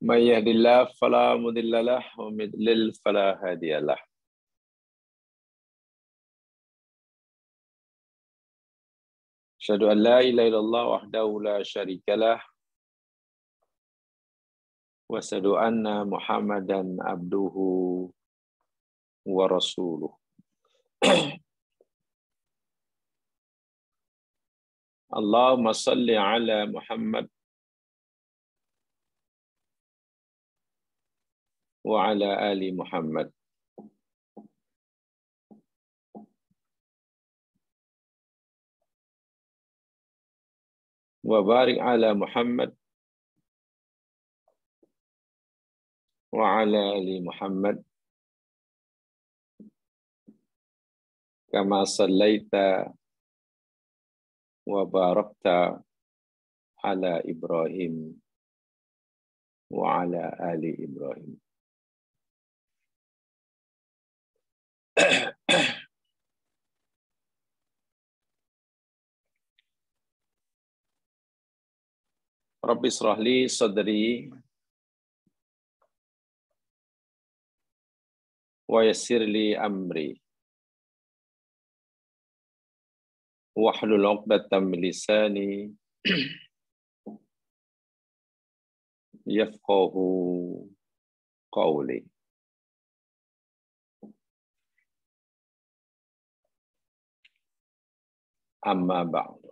من يهد الله فلا مضل له ومن يضلل فلا هادي له. أشهد أن لا إله إلا الله وحده لا شريك له وأشهد أن محمدا عبده ورسوله. اللهم صل على محمد وعلى آل محمد وبارك على محمد وعلى آل محمد كما صليت وباركت على إبراهيم وعلى آل إبراهيم. Rabbi israh li sadri wa yassir li amri wahlul 'uqdatam min lisani yafqahu qawli. Amma ba'du.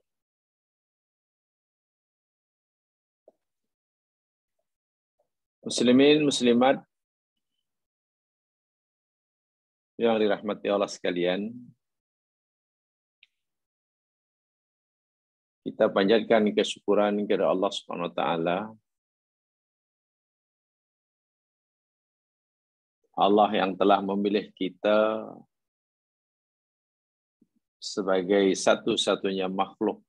Muslimin, muslimat yang dirahmati Allah sekalian, kita panjatkan kesyukuran kepada Allah Subhanahu wa taala. Allah yang telah memilih kita sebagai satu-satunya makhluk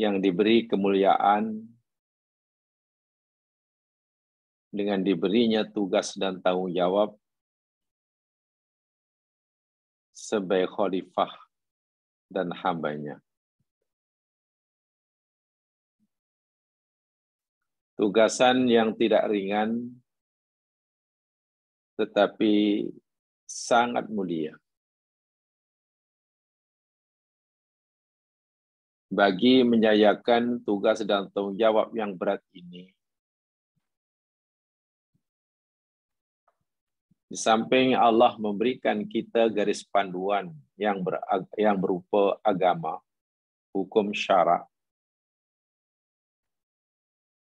yang diberi kemuliaan dengan diberinya tugas dan tanggung jawab sebagai khalifah dan hambanya. Tugasan yang tidak ringan, tetapi sangat mulia. Bagi menjayakan tugas dan tanggung jawab yang berat ini, di samping Allah memberikan kita garis panduan yang berupa agama, hukum syara,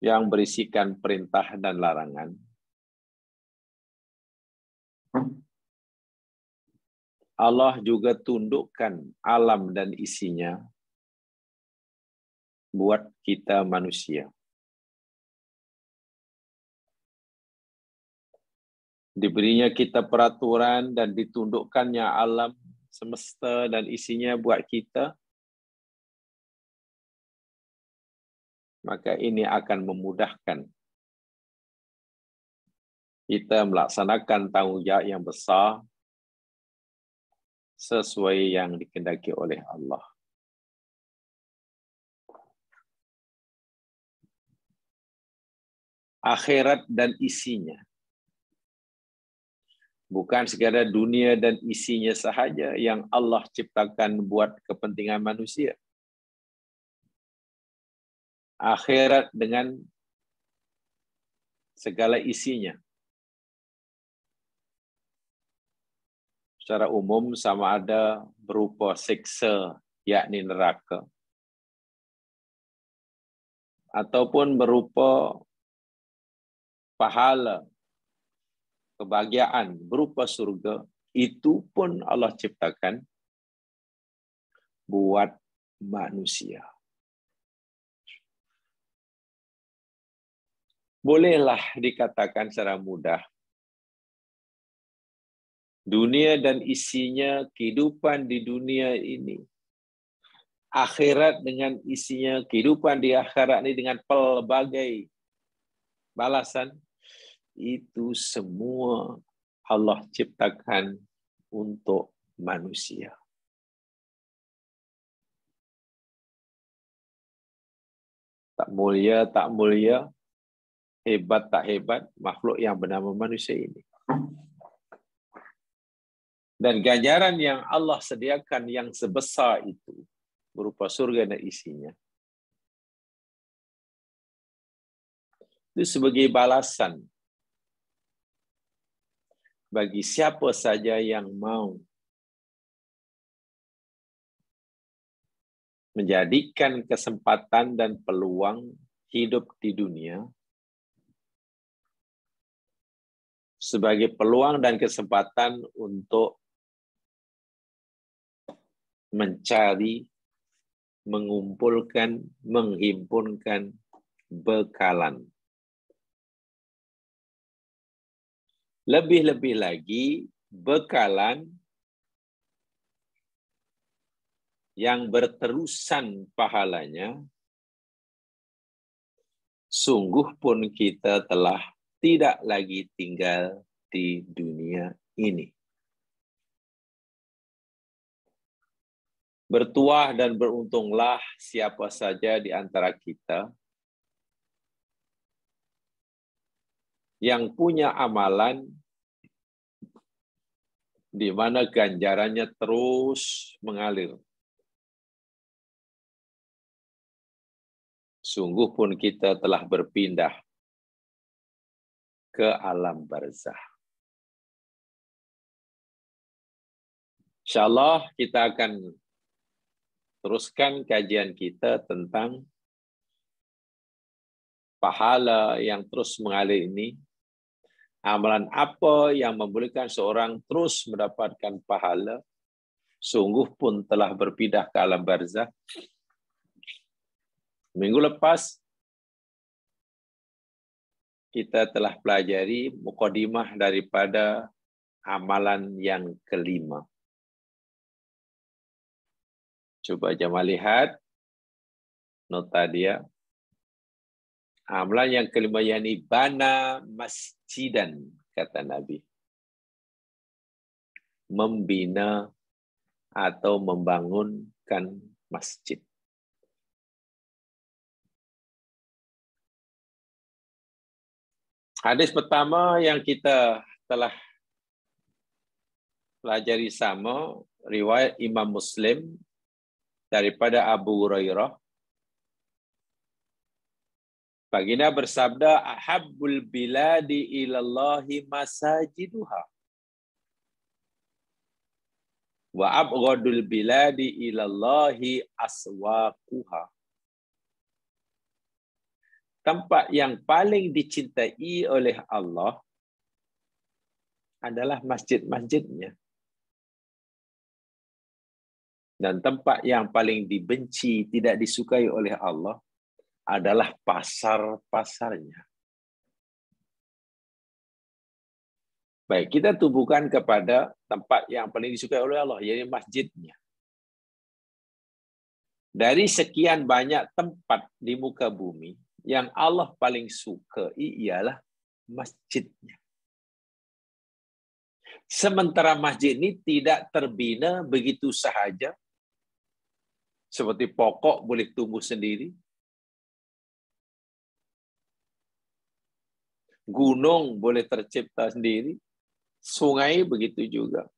yang berisikan perintah dan larangan, Allah juga tundukkan alam dan isinya buat kita manusia. Diberinya kita peraturan dan ditundukkannya alam semesta dan isinya buat kita, maka ini akan memudahkan kita melaksanakan tanggung jawab yang besar sesuai yang dikehendaki oleh Allah. Akhirat dan isinya. Bukan sekadar dunia dan isinya sahaja yang Allah ciptakan buat kepentingan manusia. Akhirat dengan segala isinya. Secara umum sama ada berupa siksa, yakni neraka, ataupun berupa pahala, kebahagiaan berupa surga, itu pun Allah ciptakan buat manusia. Bolehlah dikatakan secara mudah, dunia dan isinya, kehidupan di dunia ini, akhirat dengan isinya, kehidupan di akhirat ini dengan pelbagai balasan, itu semua Allah ciptakan untuk manusia. Tak mulia, tak mulia, hebat, tak hebat, makhluk yang bernama manusia ini. Dan ganjaran yang Allah sediakan yang sebesar itu, berupa surga dan isinya, itu sebagai balasan bagi siapa saja yang mau menjadikan kesempatan dan peluang hidup di dunia sebagai peluang dan kesempatan untuk mencari, mengumpulkan, menghimpunkan bekalan. Lebih-lebih lagi, bekalan yang berterusan pahalanya, sungguh pun kita telah tidak lagi tinggal di dunia ini. Bertuah dan beruntunglah siapa saja di antara kita yang punya amalan di mana ganjarannya terus mengalir. Sungguh pun kita telah berpindah ke alam barzah. InsyaAllah kita akan teruskan kajian kita tentang pahala yang terus mengalir ini. Amalan apa yang membolehkan seorang terus mendapatkan pahala, sungguh pun telah berpindah ke alam barzah. Minggu lepas, kita telah pelajari mukadimah daripada amalan yang kelima. Coba jemaah lihat nota dia. Amalan yang kelima yakni bana masjidan, kata Nabi. Membina atau membangunkan masjid. Hadis pertama yang kita telah pelajari sama, riwayat Imam Muslim daripada Abu Hurairah. Baginda bersabda, ahabbul biladi ilallahi masajiduha. Wa abghadul biladi ilallahi aswaquha. Tempat yang paling dicintai oleh Allah adalah masjid-masjidnya. Dan tempat yang paling dibenci, tidak disukai oleh Allah adalah pasar-pasarnya. Baik, kita tubuhkan kepada tempat yang paling disukai oleh Allah, yaitu masjidnya. Dari sekian banyak tempat di muka bumi, yang Allah paling suka ialah masjidnya. Sementara masjid ini tidak terbina begitu sahaja, seperti pokok boleh tumbuh sendiri, gunung boleh tercipta sendiri, sungai begitu juga.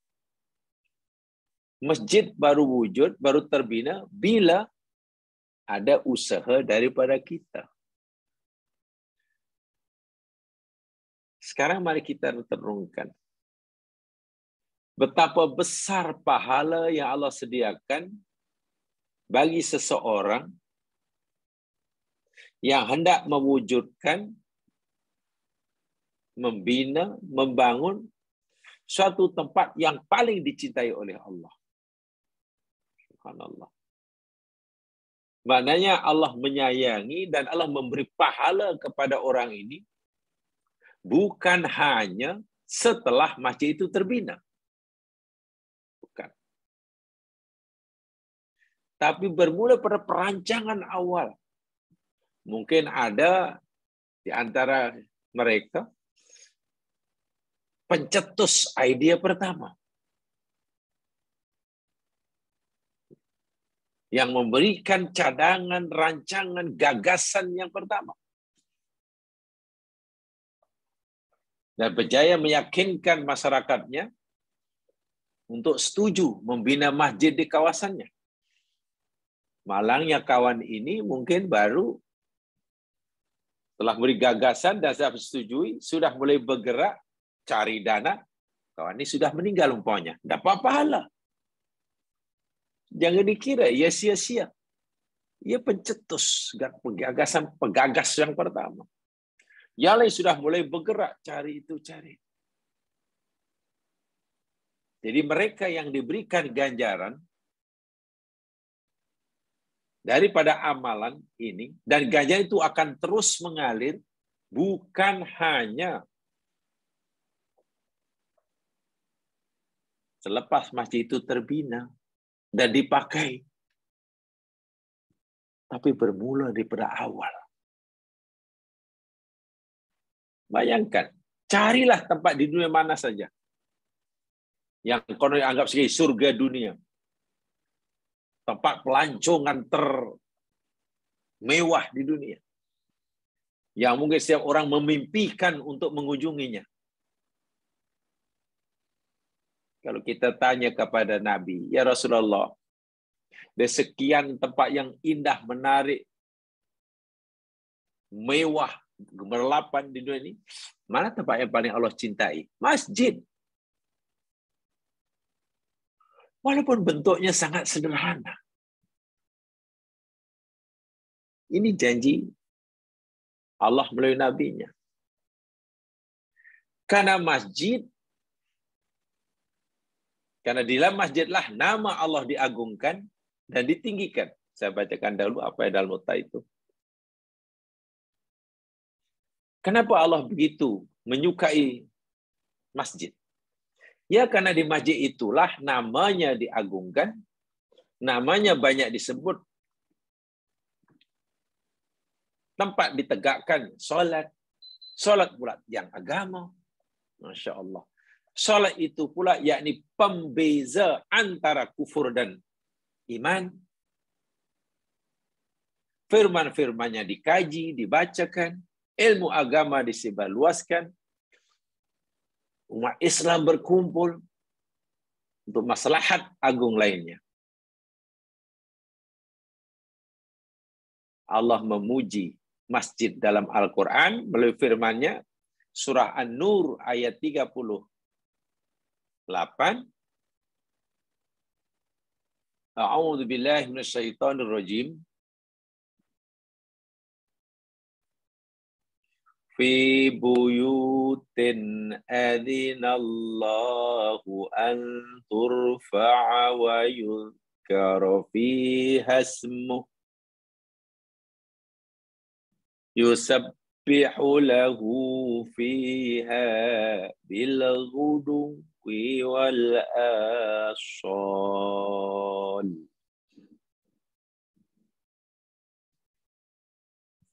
Masjid baru wujud, baru terbina bila ada usaha daripada kita. Sekarang mari kita renungkan. Betapa besar pahala yang Allah sediakan bagi seseorang yang hendak mewujudkan, membina, membangun suatu tempat yang paling dicintai oleh Allah. Subhanallah. Maknanya Allah menyayangi dan Allah memberi pahala kepada orang ini bukan hanya setelah masjid itu terbina. Bukan. Tapi bermula pada perancangan awal. Mungkin ada di antara mereka pencetus idea pertama. yang memberikan cadangan, rancangan, gagasan yang pertama. Dan berjaya meyakinkan masyarakatnya untuk setuju membina masjid di kawasannya. Malangnya kawan ini mungkin baru setelah beri gagasan dan saya setujui, sudah mulai bergerak, cari dana, kawan ini sudah meninggal umpamanya. Dapat pahala. Jangan dikira, ia sia-sia. Ia pencetus gagasan pegagas yang pertama. Yang lain sudah mulai bergerak, cari itu, cari. Jadi mereka yang diberikan ganjaran daripada amalan ini, dan ganjaran itu akan terus mengalir, bukan hanya selepas masjid itu terbina dan dipakai, tapi bermula daripada awal. Bayangkan, carilah tempat di dunia mana saja yang konon dianggap sebagai surga dunia. Tempat pelancongan termewah di dunia. Yang mungkin setiap orang memimpikan untuk mengunjunginya. Kalau kita tanya kepada Nabi, ya Rasulullah, dari sekian tempat yang indah, menarik, mewah, gemerlapan di dunia ini, mana tempat yang paling Allah cintai? Masjid. Walaupun bentuknya sangat sederhana. Ini janji Allah melalui nabinya. Karena di dalam masjidlah nama Allah diagungkan dan ditinggikan. Saya bacakan dahulu apa yang dalam nota itu. Kenapa Allah begitu menyukai masjid? Ya karena di masjid itulah namanya diagungkan, namanya banyak disebut, tempat ditegakkan solat pula yang agama. Masya Allah. Solat itu pula yakni pembeza antara kufur dan iman. Firman-firmannya dikaji, dibacakan, ilmu agama disebarluaskan, umat Islam berkumpul untuk maslahat agung lainnya. Allah memuji masjid dalam Al-Quran melalui firman-Nya, surah An-Nur ayat 38. A'udzu billahi minasyaitonir rajim. Fi buyutin adzinallahu an turfa'a wa yuzkara fiha ismuhu yusabbihu lahu fiha bil ghudwi wal asal.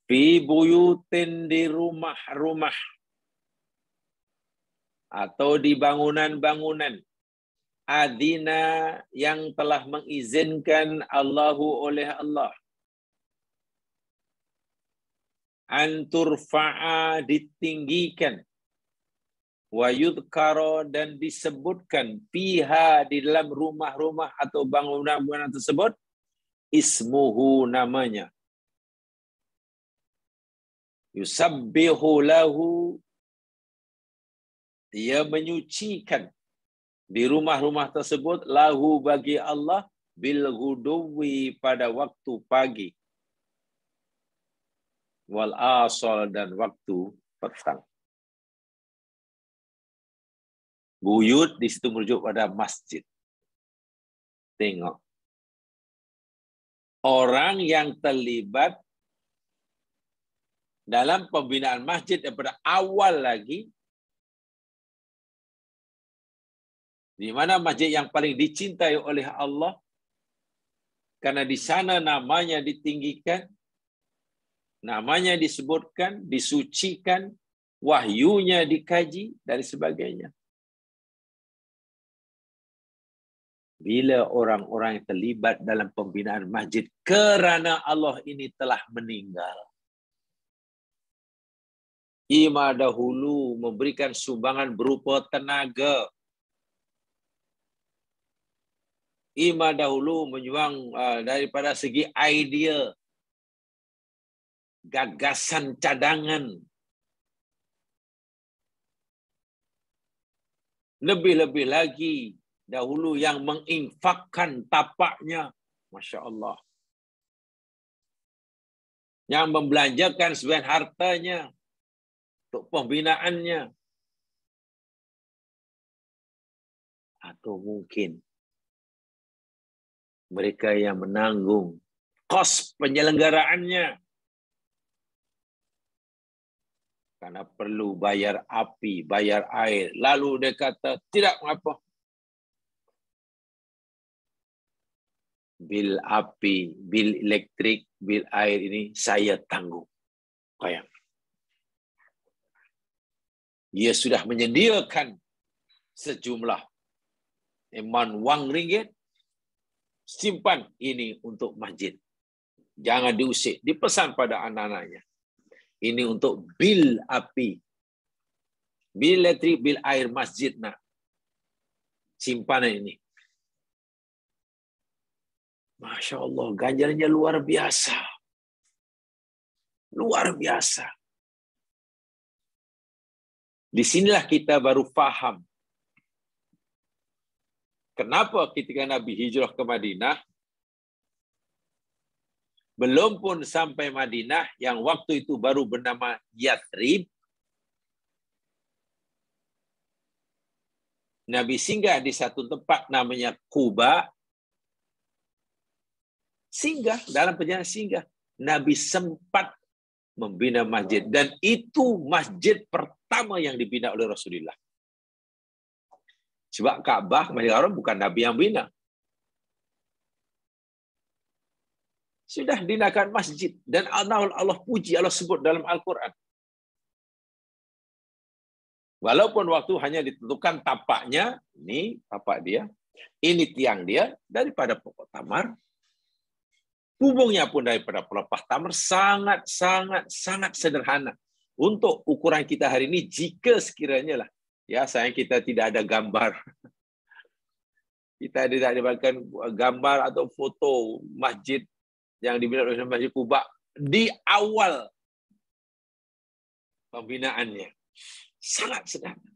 Fi buyutin, di rumah-rumah atau di bangunan-bangunan, adzina yang telah mengizinkan Allahu oleh Allah, anturfa'a ditinggikan, wa yudhkara dan disebutkan, fiha di dalam rumah-rumah atau bangunan-bangunan tersebut, ismuhu namanya. Yusabbihu lahu, dia menyucikan di rumah-rumah tersebut, lahu bagi Allah, bil ghuduwi pada waktu pagi, wal asal dan waktu petang. Buyut di situ merujuk pada masjid. Tengok. Orang yang terlibat dalam pembinaan masjid daripada awal lagi, di mana masjid yang paling dicintai oleh Allah, karena di sana namanya ditinggikan, namanya disebutkan, disucikan, wahyunya dikaji, dan sebagainya. Bila orang-orang yang terlibat dalam pembinaan masjid kerana Allah ini telah meninggal. Imam dahulu memberikan sumbangan berupa tenaga. Imam dahulu menyumbang daripada segi idea, gagasan, cadangan. Lebih-lebih lagi, dahulu yang menginfakkan tapaknya. Masya Allah. Yang membelanjakan sebagian hartanya untuk pembinaannya. Atau mungkin mereka yang menanggung kos penyelenggaraannya. Karena perlu bayar api, bayar air. Lalu dia kata, tidak mengapa. Bil api, bil elektrik, bil air ini saya tanggung. Bayang. Dia sudah menyediakan sejumlah wang ringgit. Simpan ini untuk masjid. Jangan diusik. Dipesan pada anak-anaknya. Ini untuk bil api. Bil elektrik, bil air masjid nak. Simpanan ini. Masya Allah, ganjarannya luar biasa. Luar biasa. Di sinilah kita baru faham. Kenapa ketika Nabi hijrah ke Madinah, belum pun sampai Madinah, yang waktu itu baru bernama Yathrib, Nabi singgah di satu tempat namanya Quba. Singgah, dalam perjalanan singgah, Nabi sempat membina masjid. Dan itu masjid pertama yang dibina oleh Rasulullah. Sebab Ka'bah, Masjidil Haram, bukan Nabi yang bina. Sudah dinakan masjid. Dan Allah puji, Allah sebut dalam Al-Quran. Walaupun waktu hanya ditentukan tapaknya, ini tapak dia, ini tiang dia, daripada pokok tamar, hubungnya pun daripada pelepah tamar, sangat sederhana. Untuk ukuran kita hari ini, jika sekiranya lah, ya sayang kita tidak ada gambar, kita tidak diberikan gambar atau foto masjid yang dibina oleh Masjid Quba di awal pembinaannya. Sangat sederhana.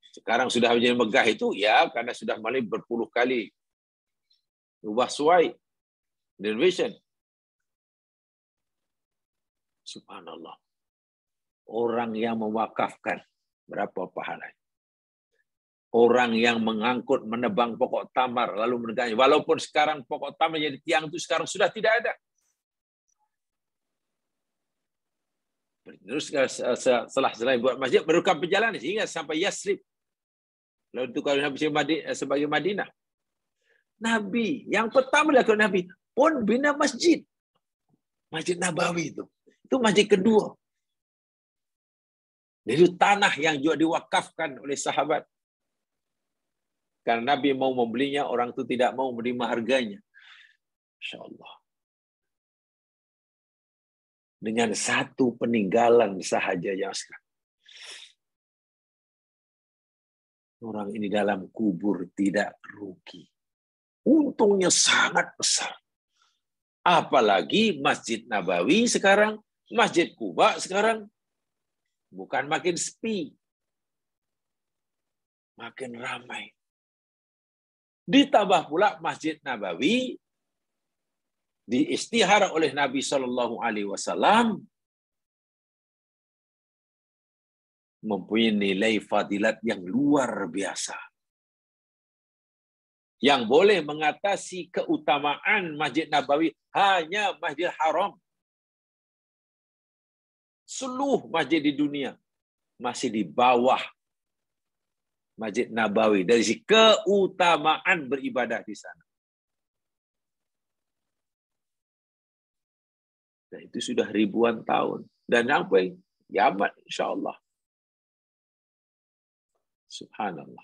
Sekarang sudah menjadi megah itu, ya karena sudah mulai berpuluh kali ubah suai, renovation. Subhanallah. Orang yang mewakafkan, berapa pahalanya? Orang yang mengangkut, menebang pokok tamar, lalu menegaknya. Walaupun sekarang pokok tamar jadi tiang itu sekarang sudah tidak ada. Terus setelah buat masjid, berukam perjalanan sehingga sampai Yathrib. Lalu itu kalau Nabi sebagai Madinah. Nabi, yang pertama dilakukan Nabi, pun bina masjid. Masjid Nabawi itu. Itu masjid kedua. Jadi tanah yang juga diwakafkan oleh sahabat. Karena Nabi mau membelinya, orang itu tidak mau menerima harganya. Masya Allah. Dengan satu peninggalan sahaja yang sekarang. Orang ini dalam kubur tidak rugi. Untungnya sangat besar. Apalagi Masjid Nabawi sekarang, Masjid Quba sekarang, bukan makin sepi. Makin ramai. Ditambah pula Masjid Nabawi diistihara oleh Nabi SAW mempunyai nilai fadilat yang luar biasa. Yang boleh mengatasi keutamaan Masjid Nabawi hanya Masjidil Haram. Seluruh masjid di dunia masih di bawah Masjid Nabawi dari sisi keutamaan beribadah di sana. Dan itu sudah ribuan tahun. Dan sampai kiamat insyaAllah. Subhanallah.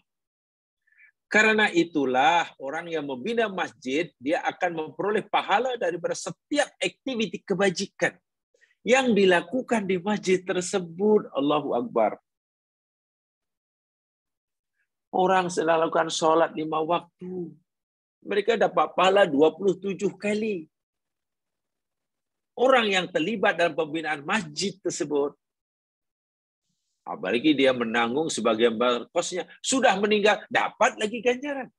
Karena itulah orang yang membina masjid, dia akan memperoleh pahala daripada setiap aktiviti kebajikan yang dilakukan di masjid tersebut. Allahu Akbar. Orang sedang lakukan sholat 5 waktu. Mereka dapat pahala 27 kali. Orang yang terlibat dalam pembinaan masjid tersebut, apalagi dia menanggung sebagian kosnya, sudah meninggal, dapat lagi ganjaran.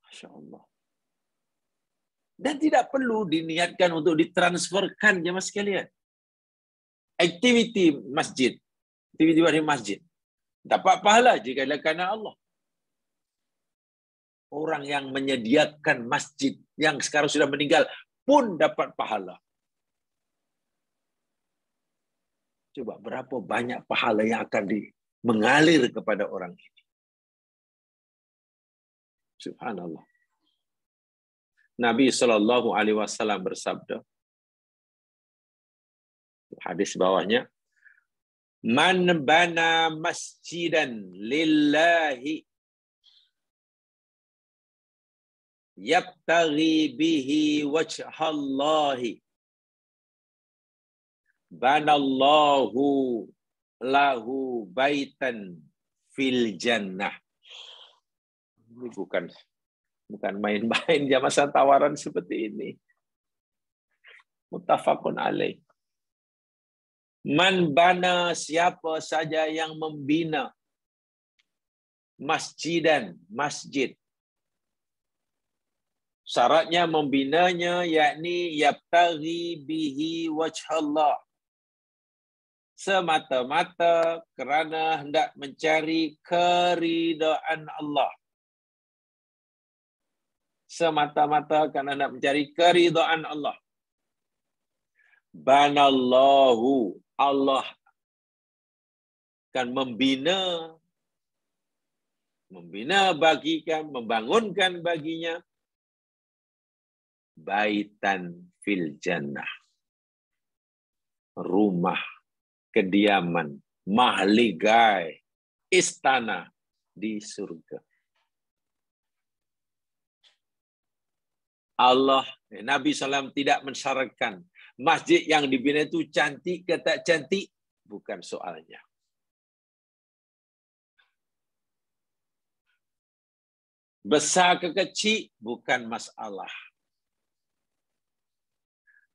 Masya Allah. Dan tidak perlu diniatkan untuk ditransferkan jemaah sekalian. Aktiviti masjid, aktiviti di masjid, dapat pahala jika dilakukan Allah. Orang yang menyediakan masjid yang sekarang sudah meninggal pun dapat pahala. Coba berapa banyak pahala yang akan mengalir kepada orang ini. Subhanallah. Nabi SAW bersabda, hadis bawahnya, man bana masjidan lillahi yabtaghi bihi wajhallahi banallahu lahu baitan fil jannah. Ini bukan main-main ya, masa tawaran seperti ini. Muttafaqun alaih. Man bana, siapa saja yang membina masjid. Syaratnya membinanya yakni yabtaghi bihi wajhallah. Semata-mata kerana hendak mencari keridaan Allah. Semata-mata kerana hendak mencari keridaan Allah. Banallahu, Allah akan membangunkan baginya baitan fil jannah. Rumah, kediaman, mahligai, istana di surga. Allah, Nabi SAW tidak mensyaratkan masjid yang dibina itu cantik ke tak cantik, bukan soalnya. Besar ke kecil, bukan masalah.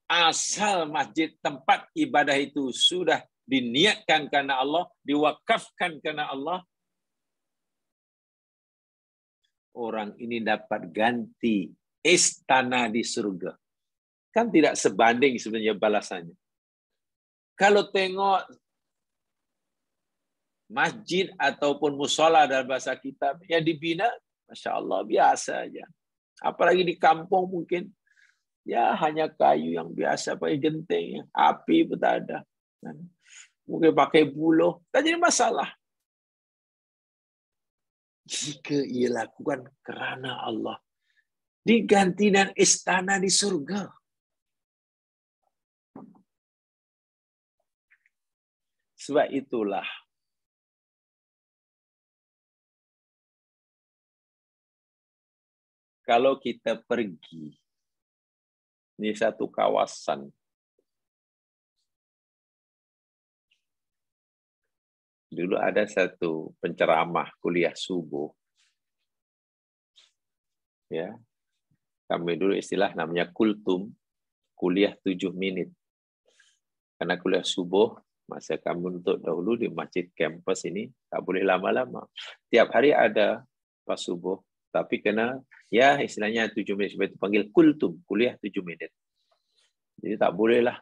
Asal masjid tempat ibadah itu sudah diniatkan karena Allah, diwakafkan karena Allah, orang ini dapat ganti istana di surga. Kan tidak sebanding sebenarnya balasannya. Kalau tengok masjid ataupun musola dalam bahasa kita yang dibina, Masya Allah, biasa aja. Apalagi di kampung mungkin, ya hanya kayu yang biasa, pakai genteng, api pun tak ada. Mungkin pakai buluh, tak jadi masalah. Jika ia lakukan kerana Allah, diganti dengan istana di surga. Sebab itulah kalau kita pergi di satu kawasan, dulu ada satu penceramah kuliah subuh, ya, kami dulu istilah namanya kultum, kuliah 7 menit. Karena kuliah subuh, masa kami untuk dahulu di masjid kampus ini, tak boleh lama-lama. Tiap hari ada pas subuh, tapi kena, ya istilahnya 7 menit, sebab itu panggil kultum, kuliah 7 menit. Jadi tak bolehlah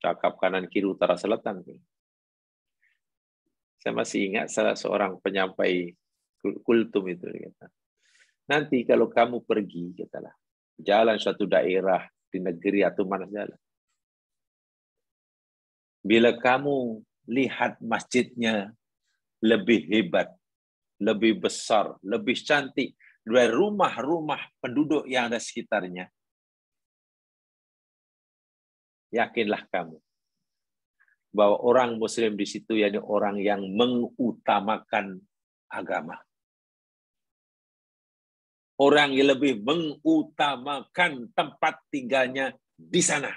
cakap kanan kiri utara selatan. Saya masih ingat salah seorang penyampai kultum itu, kata, nanti kalau kamu pergi, katalah, jalan suatu daerah di negeri atau mana jalan, bila kamu lihat masjidnya lebih hebat, lebih besar, lebih cantik dari rumah-rumah penduduk yang ada sekitarnya, yakinlah kamu bahwa orang Muslim di situ yakni orang yang mengutamakan agama. orang yang lebih mengutamakan tempat tinggalnya di sana.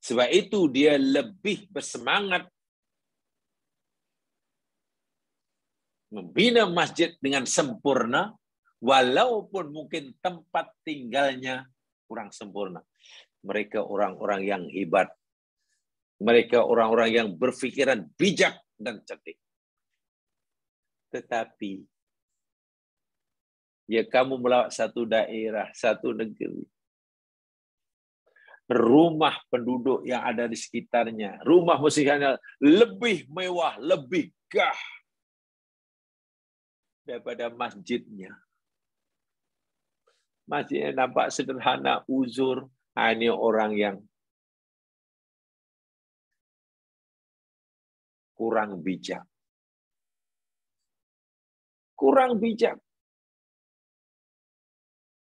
Sebab itu dia lebih bersemangat membina masjid dengan sempurna, walaupun mungkin tempat tinggalnya kurang sempurna. Mereka orang-orang yang hebat. Mereka orang-orang yang berfikiran bijak dan cerdik. Tetapi, ya kamu melawat satu daerah, satu negeri, rumah penduduk yang ada di sekitarnya, rumah musiknya lebih mewah, lebih gah daripada masjidnya. Masjidnya nampak sederhana, uzur, hanya orang yang kurang bijak. Kurang bijak.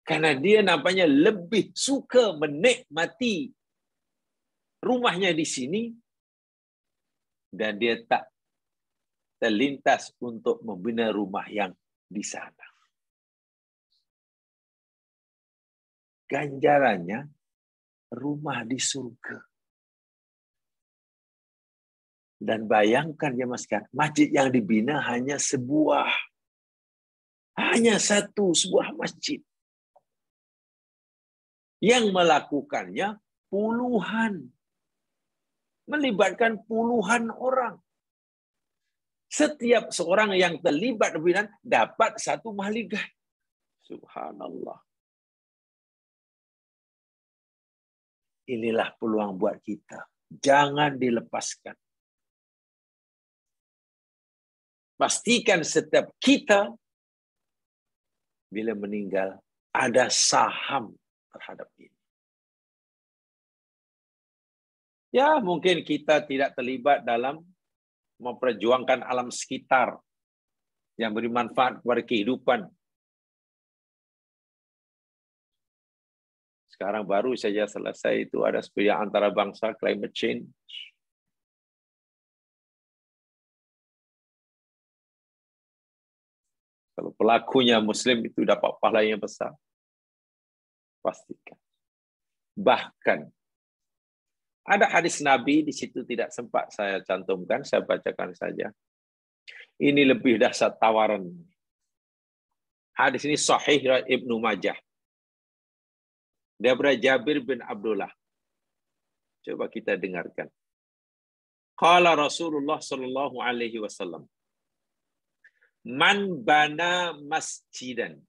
Karena dia nampaknya lebih suka menikmati rumahnya di sini dan dia tak terlintas untuk membina rumah yang di sana. Ganjarannya rumah di surga. Dan bayangkan ya Mas, masjid yang dibina hanya sebuah, hanya satu sebuah masjid. Yang melakukannya puluhan, melibatkan puluhan orang. Setiap seorang yang terlibat pembinaan dapat satu mahligai. Subhanallah. Inilah peluang buat kita. Jangan dilepaskan. Pastikan setiap kita bila meninggal ada saham terhadap ini. Ya, mungkin kita tidak terlibat dalam memperjuangkan alam sekitar yang beri manfaat kepada kehidupan. Sekarang baru saja selesai itu ada sepeda antarabangsa climate change. Kalau pelakunya Muslim itu dapat pahala yang besar. Pastikan. Bahkan ada hadis Nabi, di situ tidak sempat saya cantumkan, saya bacakan saja. Ini lebih dahsyat tawaran. Hadis ini sahih Ibnu Majah. Daripada Jabir bin Abdullah. Coba kita dengarkan. Qala Rasulullah sallallahu alaihi wasallam. Man bana masjidan.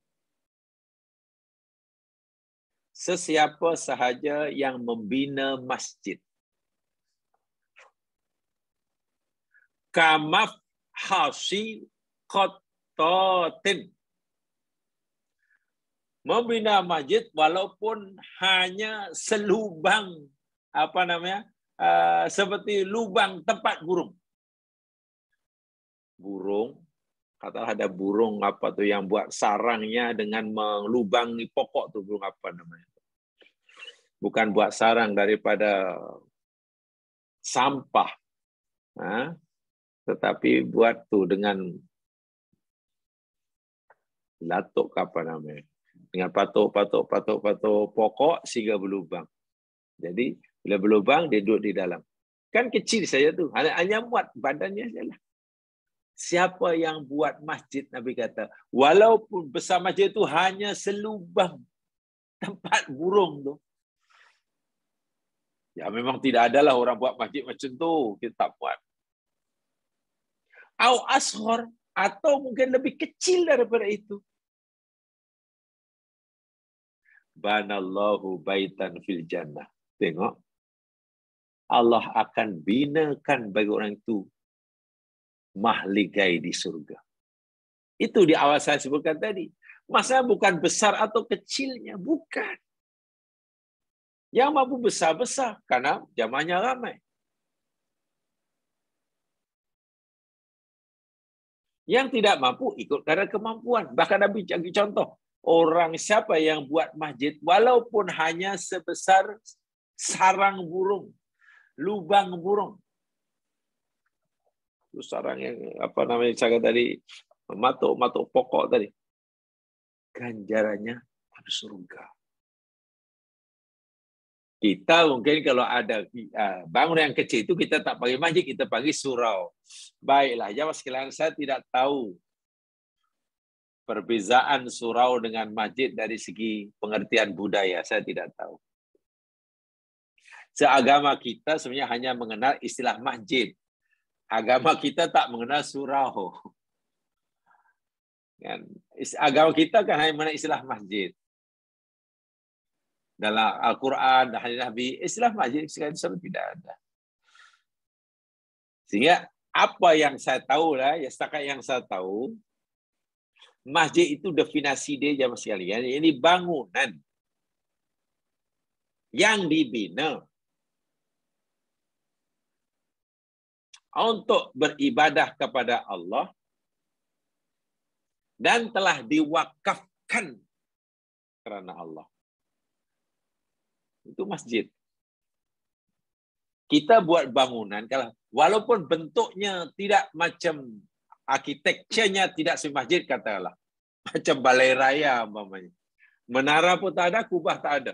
Sesiapa sahaja yang membina masjid. Kamaf hasi qattatin. Membina masjid walaupun hanya selubang seperti lubang tempat burung. Burung, katalah ada burung apa tuh yang buat sarangnya dengan melubangi pokok tuh, burung apa namanya? Bukan buat sarang daripada sampah. Tetapi buat tuh dengan latuk apa namanya, dengan patok pokok sehingga berlubang. Jadi bila berlubang dia duduk di dalam. Kan kecil saja tuh, hanya muat badannya sajalah. Siapa yang buat masjid, Nabi kata, walaupun besar masjid itu hanya selubang tempat burung tuh. Ya memang tidak adalah orang buat masjid macam tu, kita tak buat. Au ashor, atau mungkin lebih kecil daripada itu. Banallahu baitan fil jannah. Tengok. Allah akan binakan bagi orang itu mahligai di surga. Itu di awal saya sebutkan tadi. Masalah bukan besar atau kecilnya, bukan. Yang mampu besar-besar karena jamaahnya ramai. Yang tidak mampu ikut kadar kemampuan. Bahkan Nabi bagi contoh. Orang siapa yang buat masjid walaupun hanya sebesar sarang burung. Lubang burung. Itu sarang yang saya kata tadi. Matuk pokok tadi. Ganjarannya pada surga. Kita mungkin kalau ada bangun yang kecil itu kita tak panggil masjid, kita panggil surau. Baiklah, jamaah sekalian, saya tidak tahu perbezaan surau dengan masjid dari segi pengertian budaya. Saya tidak tahu. Seagama kita sebenarnya hanya mengenal istilah masjid. Agama kita tak mengenal surau. Agama kita kan hanya mengenal istilah masjid. Dalam Al-Quran dan hadis Nabi, istilah masjid sekali tidak ada. Sehingga apa yang saya tahu lah, ya setakat yang saya tahu, masjid itu definisi dia jamaah sekalian, ini bangunan yang dibina untuk beribadah kepada Allah dan telah diwakafkan karena Allah. Itu masjid. Kita buat bangunan, kalau walaupun bentuknya tidak macam arsitekturnya tidak seperti masjid, katakanlah macam balai raya umpamanya. Menara pun tak ada, kubah tak ada.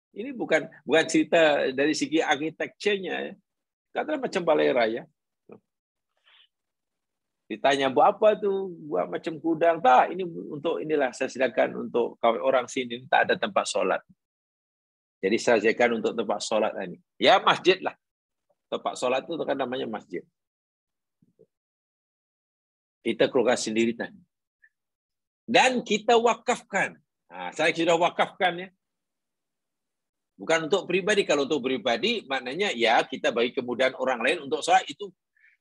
Ini bukan cerita dari segi arsitekturnya, ya. Katakanlah macam balai raya. Ditanya buat apa tu? Buat macam gudang. Tak, ini untuk inilah saya sediakan untuk orang sini tak ada tempat solat. Jadi saya sediakan untuk tempat solat ini. Ya masjid lah. Tempat solat itu kan namanya masjid. Kita keluarkan sendiri tadi. Dan kita wakafkan. Saya sudah wakafkan ya. Bukan untuk pribadi. Kalau untuk pribadi maknanya ya kita bagi kemudahan orang lain untuk solat itu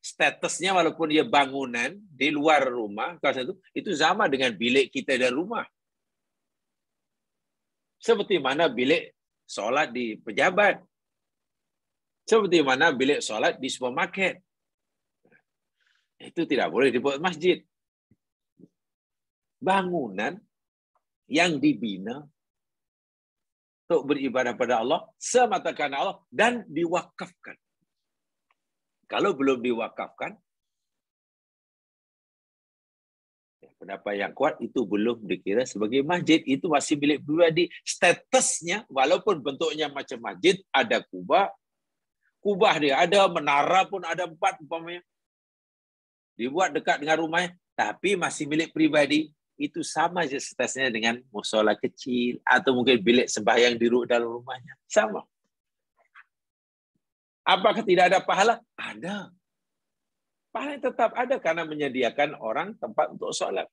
statusnya walaupun dia bangunan di luar rumah itu sama dengan bilik kita di rumah. Seperti mana bilik solat di pejabat. Seperti mana bilik solat di supermarket. Itu tidak boleh dibuat masjid. Bangunan yang dibina untuk beribadah pada Allah semata karena Allah dan diwakafkan. Kalau belum diwakafkan, pendapat yang kuat itu belum dikira sebagai masjid. Itu masih milik pribadi. Statusnya, walaupun bentuknya macam masjid, ada kubah. Kubah dia ada, menara pun ada 4 umpamanya. Dibuat dekat dengan rumahnya, tapi masih milik pribadi. Itu sama saja statusnya dengan musola kecil atau mungkin bilik sembahyang di dalam rumahnya. Sama. Apakah tidak ada pahala? Ada. Pahala tetap ada karena menyediakan orang tempat untuk sholat.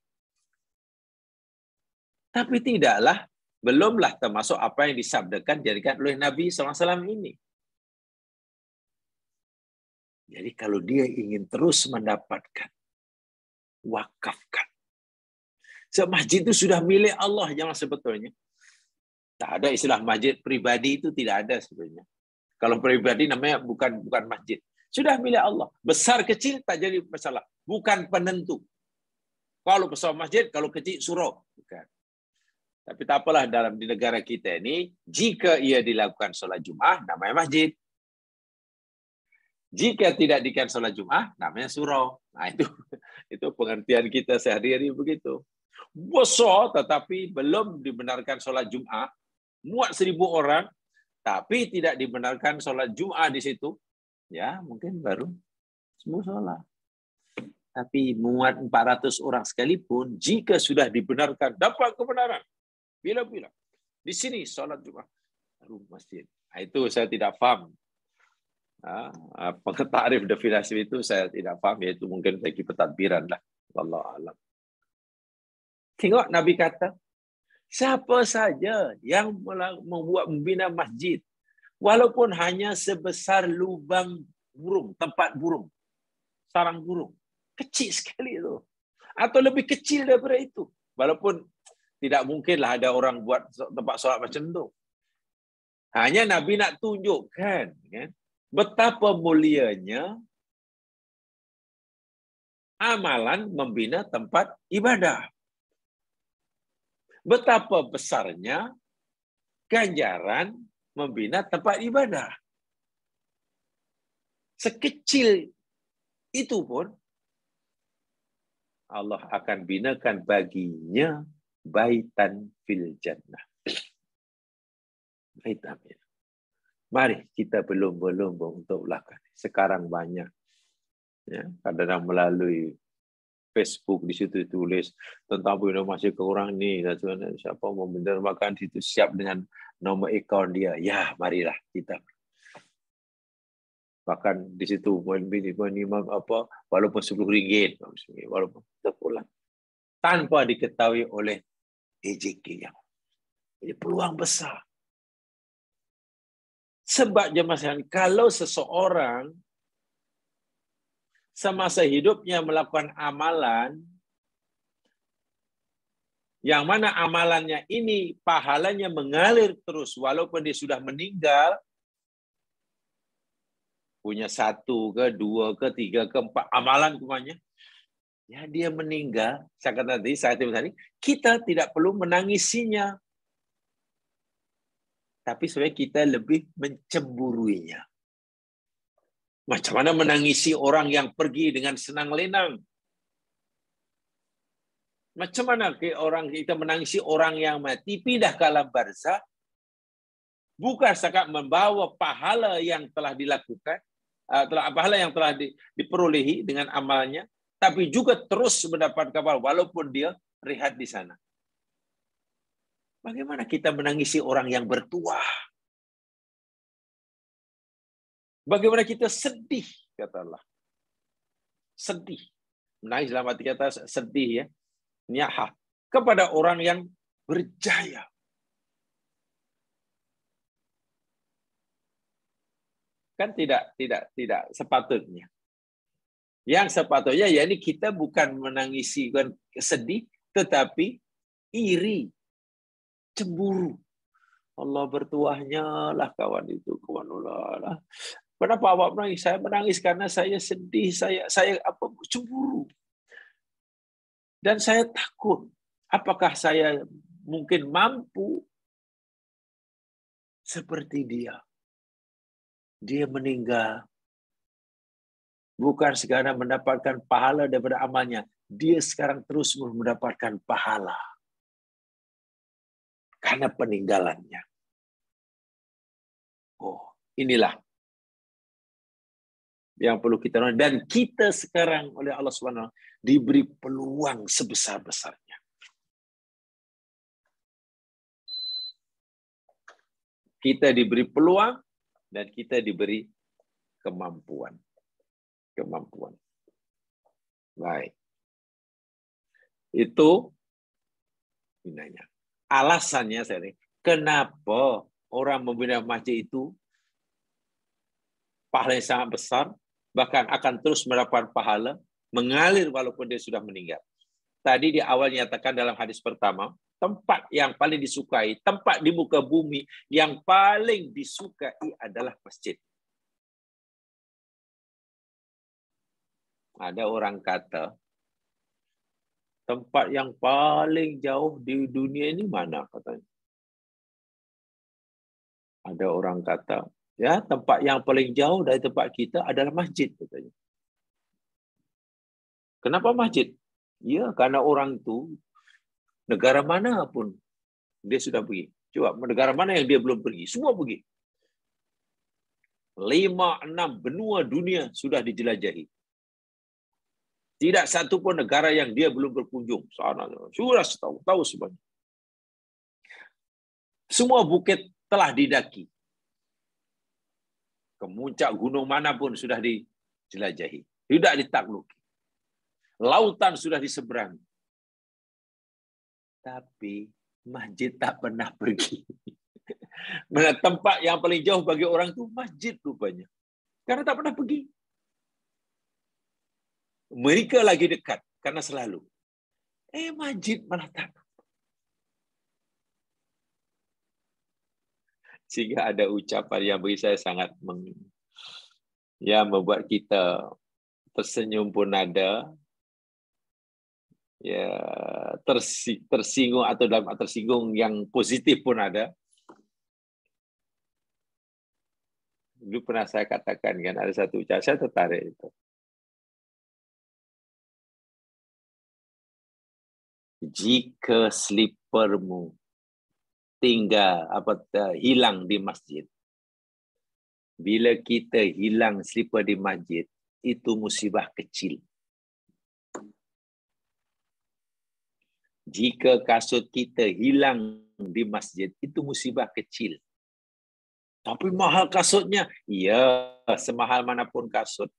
Tapi tidaklah, belumlah termasuk apa yang disabdakan jadikan oleh Nabi SAW ini. Jadi kalau dia ingin terus mendapatkan, wakafkan. Masjid itu sudah milik Allah, jangan sebetulnya. Tak ada istilah masjid pribadi itu tidak ada sebenarnya. Kalau pribadi namanya bukan masjid. Sudah milik Allah. Besar kecil tak jadi masalah. Bukan penentu. Kalau besar masjid, kalau kecil surau. Bukan. Tapi tak apalah di negara kita ini, jika ia dilakukan sholat Jum'ah, namanya masjid. Jika tidak dilakukan sholat Jum'ah, namanya surau. Nah itu pengertian kita sehari-hari begitu. Besar, tetapi belum dibenarkan sholat Jum'ah. Muat 1.000 orang, tapi tidak dibenarkan sholat Jum'ah di situ. Ya, mungkin baru semua sholat. Tapi muat 400 orang sekalipun, jika sudah dibenarkan, dapat kebenaran. Bila-bila. Di sini sholat Jumat. Masjid. Itu saya tidak paham. Tarif definisi itu saya tidak paham. Yaitu mungkin bagi pentadbiran lah. Wallahu a'lam. Tengok Nabi kata, siapa saja yang membina masjid, walaupun hanya sebesar lubang burung, tempat burung, sarang burung. Kecil sekali itu. Atau lebih kecil daripada itu. Walaupun tidak mungkinlah ada orang buat tempat solat macam itu. Hanya Nabi nak tunjukkan kan, betapa mulianya amalan membina tempat ibadah. Betapa besarnya ganjaran membina tempat ibadah. Sekecil itu pun Allah akan binakan baginya baitan fil jannah. Baitan. Mari kita berlomba-lomba untuk melakukan. Sekarang banyak. Ya, kadang-kadang melalui Facebook di situ tulis tentang bina masih kurang ni, siapa mau mendermakan situ siap dengan nomor akaun dia. Ya, marilah kita. Bahkan di situ minimum apa walaupun RM10, walaupun terpulang tanpa diketahui oleh EJK yang ini peluang besar. Sebab jemaah sekalian, kalau seseorang semasa hidupnya melakukan amalan, yang mana amalannya ini pahalanya mengalir terus, walaupun dia sudah meninggal, punya 1 ke 2 ke 3 ke 4 amalan semuanya, ya dia meninggal, saya kata tadi, kita tidak perlu menangisinya. Tapi sebenarnya kita lebih mencemburuinya. Macam mana menangisi orang yang pergi dengan senang lenang? Macam mana kita menangisi orang yang mati pindah ke alam barzakh? Bukan setakat membawa pahala yang telah dilakukan, pahala yang telah diperolehi dengan amalnya, tapi juga terus mendapat kabar walaupun dia rehat di sana. Bagaimana kita menangisi orang yang bertuah? Bagaimana kita sedih, kata Allah. Sedih. Menangis dalam arti kata sedih ya. Nyahah. Kepada orang yang berjaya. Kan tidak sepatutnya. Yang sepatutnya ya ini kita bukan menangisi bukan sedih, tetapi iri. Cemburu. Allah bertuahnya lah kawan itu, kawan Allah lah. Kenapa awak menangis? Saya menangis karena saya sedih, saya cemburu. Dan saya takut. Apakah saya mungkin mampu seperti dia? Dia meninggal. Bukan sekadar mendapatkan pahala daripada amalnya. Dia sekarang terus mendapatkan pahala. Karena peninggalannya. Oh, inilah yang perlu kita tahu. Dan kita sekarang oleh Allah SWT diberi peluang sebesar-besarnya. Kita diberi peluang dan kita diberi kemampuan. Baik. Itu binanya. Alasannya saya kenapa orang membina masjid itu pahalanya sangat besar, bahkan akan terus mendapat pahala, mengalir walaupun dia sudah meninggal. Tadi di awal nyatakan dalam hadis pertama, tempat yang paling disukai, tempat di muka bumi yang paling disukai adalah masjid. Ada orang kata, tempat yang paling jauh di dunia ini mana katanya? Ada orang kata, ya tempat yang paling jauh dari tempat kita adalah masjid katanya. Kenapa masjid? Ya, karena orang itu negara mana pun dia sudah pergi. Coba negara mana yang dia belum pergi? Semua pergi. 5-6 benua dunia sudah dijelajahi. Tidak satu pun negara yang dia belum berkunjung. Sana sudah tahu semuanya. Semua bukit telah didaki. Kemuncak gunung manapun sudah dijelajahi. Tidak ditakluki. Lautan sudah diseberangi. Tapi masjid tak pernah pergi. Mana tempat yang paling jauh bagi orang itu masjid rupanya. Karena tak pernah pergi. Mereka lagi dekat karena selalu. Masjid malah tak. Sehingga ada ucapan yang bagi saya sangat membuat kita tersenyum pun ada. Ya, tersinggung atau dalam tersinggung yang positif pun ada. Dulu pernah saya katakan kan ada satu ucapan saya tertarik itu. Jika slipermu hilang di masjid. Bila kita hilang slipper di masjid, itu musibah kecil. Jika kasut kita hilang di masjid, itu musibah kecil. Tapi mahal kasutnya. Ya, semahal manapun kasut.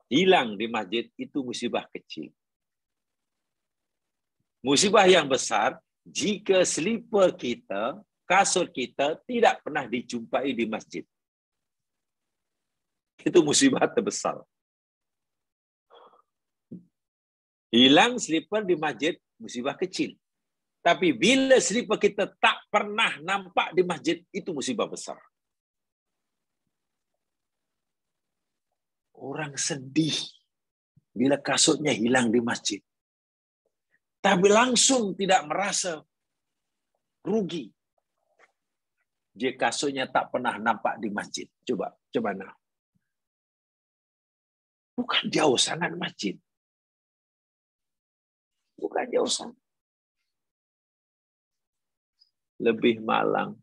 Hilang di masjid, itu musibah kecil. Musibah yang besar, jika slipper kita, kasut kita tidak pernah dijumpai di masjid. Itu musibah terbesar. Hilang slipper di masjid, musibah kecil. Tapi bila slipper kita tak pernah nampak di masjid, itu musibah besar. Orang sedih bila kasutnya hilang di masjid. Tapi langsung tidak merasa rugi. Jika kasutnya tak pernah nampak di masjid. Coba nah. Bukan jauh sangat masjid. Bukan jauh sangat. Lebih malang.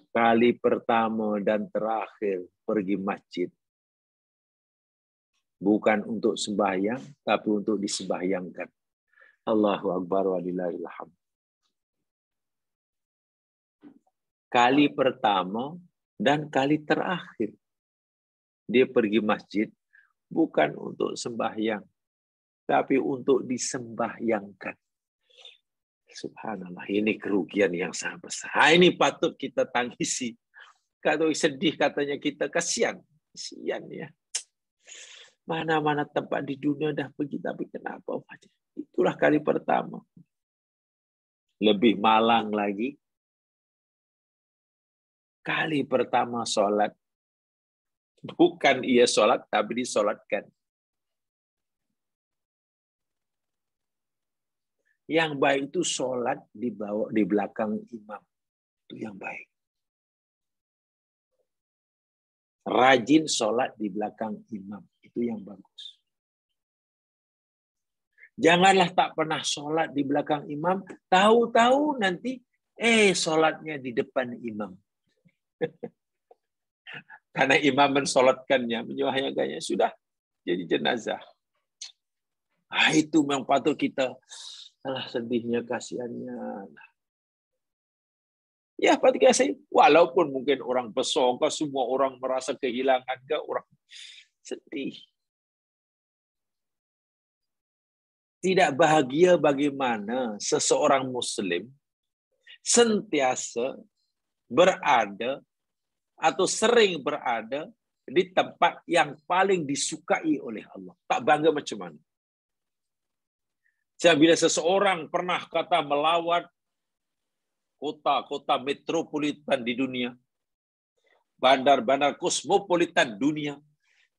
Kali pertama dan terakhir pergi masjid. Bukan untuk sembahyang, tapi untuk disembahyangkan. Allahu Akbar wa lillahil hamd. Kali pertama dan kali terakhir. Dia pergi masjid bukan untuk sembahyang, tapi untuk disembahyangkan. Subhanallah, ini kerugian yang sangat besar. Ini patut kita tangisi. Kalau sedih katanya kita, kasihan ya. Mana-mana tempat di dunia dah pergi, tapi kenapa? Itulah kali pertama. Lebih malang lagi, kali pertama sholat. Bukan ia sholat, tapi disolatkan. Yang baik itu sholat di belakang imam. Itu yang baik. Rajin sholat di belakang imam. Itu yang bagus. Janganlah tak pernah sholat di belakang imam. Tahu-tahu nanti, sholatnya di depan imam. Karena imam mensolatkannya, menyembahyangkannya, sudah jadi jenazah. Itu memang patut kita, sedihnya, kasihannya. Ya, patut saya, walaupun mungkin orang besar, semua orang merasa kehilangan, orang sedih. Tidak bahagia bagaimana seseorang Muslim sentiasa berada atau sering berada di tempat yang paling disukai oleh Allah. Tak bangga macam mana. Bila seseorang pernah kata melawat kota-kota metropolitan di dunia, bandar-bandar kosmopolitan dunia,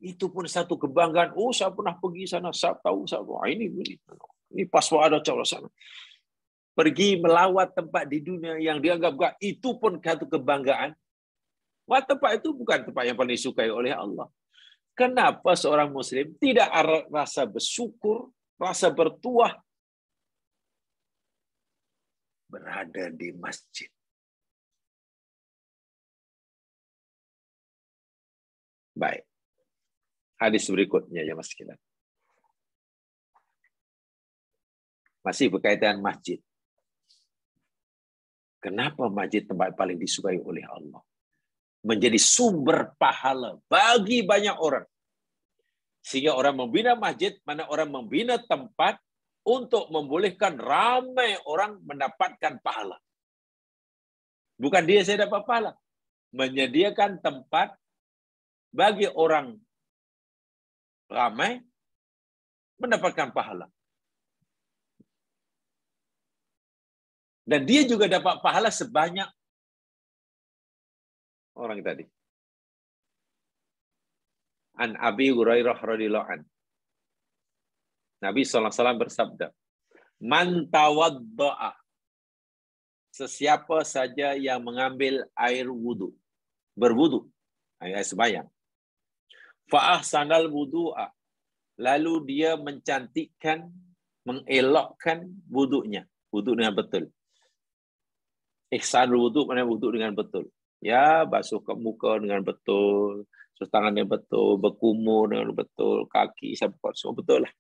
itu pun satu kebanggaan. Saya pernah pergi sana, saya tahu, ini pas ada cara sana. Pergi melawat tempat di dunia yang dianggap itu pun satu kebanggaan. Tempat itu bukan tempat yang paling disukai oleh Allah. Kenapa seorang Muslim tidak rasa bersyukur, rasa bertuah berada di masjid? Baik. Hadis berikutnya ya Mas Kilan. Masih berkaitan masjid. Kenapa masjid tempat paling disukai oleh Allah? Menjadi sumber pahala bagi banyak orang. Sehingga orang membina masjid, mana orang membina tempat untuk membolehkan ramai orang mendapatkan pahala. Bukan dia saya dapat pahala. Menyediakan tempat bagi orang ramai mendapatkan pahala. Dan dia juga dapat pahala sebanyak orang tadi. An Abi Hurairah radhiyallahu anhu. Nabi SAW bersabda, "Man tawadda'a." Sesiapa saja yang mengambil air wudu, berwudu, air sembahyang. Fa'ahsanal wudu'a. Lalu dia mencantikkan, mengelokkan wuduknya. Wuduk dengan betul. Ihsanul wuduk maknanya wuduk dengan betul. Ya, basuh ke muka dengan betul, basuh tangan dengan betul, berkumur dengan betul, kaki sampai kot semua betul lah.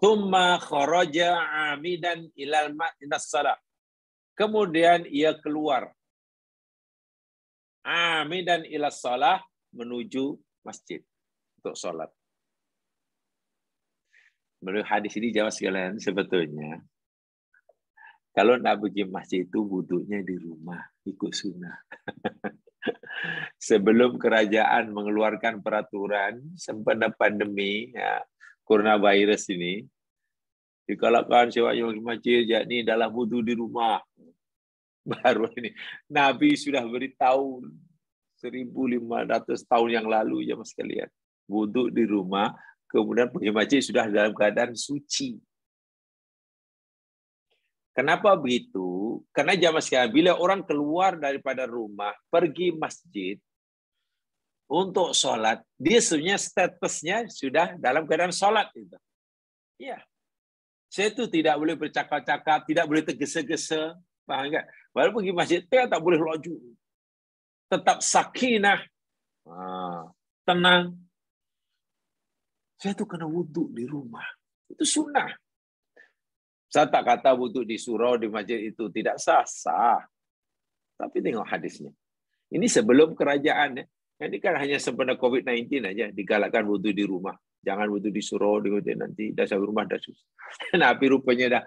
Thumma kharaja 'amidan ilal ma'nas salah. Kemudian ia keluar 'amidan ilas salah menuju masjid untuk solat. Menurut hadis ini jawab sekalian, sebetulnya kalau nak pergi masjid itu wuduknya di rumah, ikut sunnah. Sebelum kerajaan mengeluarkan peraturan sempena pandemi ya, coronavirus ini, dikalahkan sewaknya pergi masjid, yakni dalam wudhu di rumah. Baru ini Nabi sudah beritahu 1.500 tahun yang lalu ya mas sekalian. Wudhu di rumah, kemudian pergi masjid sudah dalam keadaan suci. Kenapa begitu? Karena zaman sekarang bila orang keluar daripada rumah pergi masjid untuk sholat, dia sebenarnya statusnya sudah dalam keadaan sholat itu. Ya, saya itu tidak boleh bercakap-cakap, tidak boleh tergesa-gesa, paham enggak? Walaupun pergi masjid, tak boleh laju, tetap sakinah, tenang. Saya itu kena wudhu di rumah, itu sunnah. Saya tak kata wudhu di surau, di masjid itu tidak sah, sah. Tapi tengok hadisnya. Ini sebelum kerajaan. Ini kan hanya sempena COVID-19 aja digalakkan wudhu di rumah. Jangan wudhu di surau, di masjid nanti dah sampai rumah dah susah. Nabi rupanya dah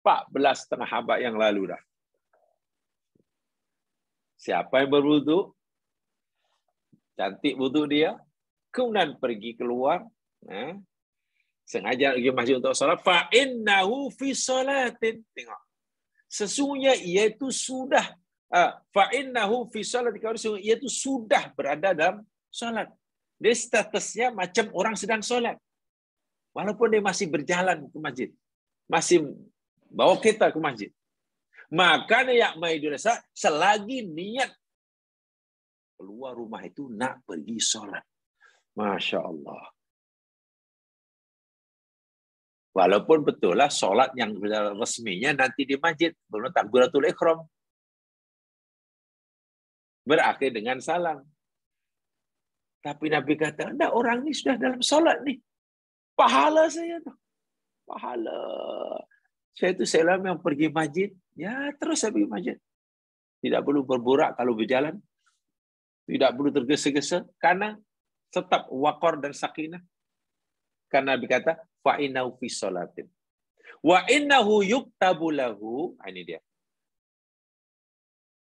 14 setengah abad yang lalu dah. Siapa yang berwudhu? Cantik wudhu dia. Kemudian pergi keluar. Sengaja pergi masjid untuk solat. Fa'innahu fi salatin. Tengok. Sesungguhnya ia itu sudah. Fa'innahu fi salatin. Ia itu sudah berada dalam solat. Dia statusnya macam orang sedang solat. Walaupun dia masih berjalan ke masjid. Masih bawa kita ke masjid. Maka ya maidurasa selagi niat keluar rumah itu nak pergi solat. Masya Allah. Walaupun betul lah solat yang resminya nanti di masjid. Belum takbiratul ikhram. Berakhir dengan salam. Tapi Nabi kata, enggak, orang ini sudah dalam solat nih. Pahala saya tuh. Pahala. Saya itu selam yang pergi masjid. Ya terus saya pergi masjid. Tidak perlu berburak kalau berjalan. Tidak perlu tergesa-gesa. Karena tetap waqar dan sakinah. Karena Nabi kata, fa'innahu fi sholatin. Wa innahu yuktabu lahu. Ini dia.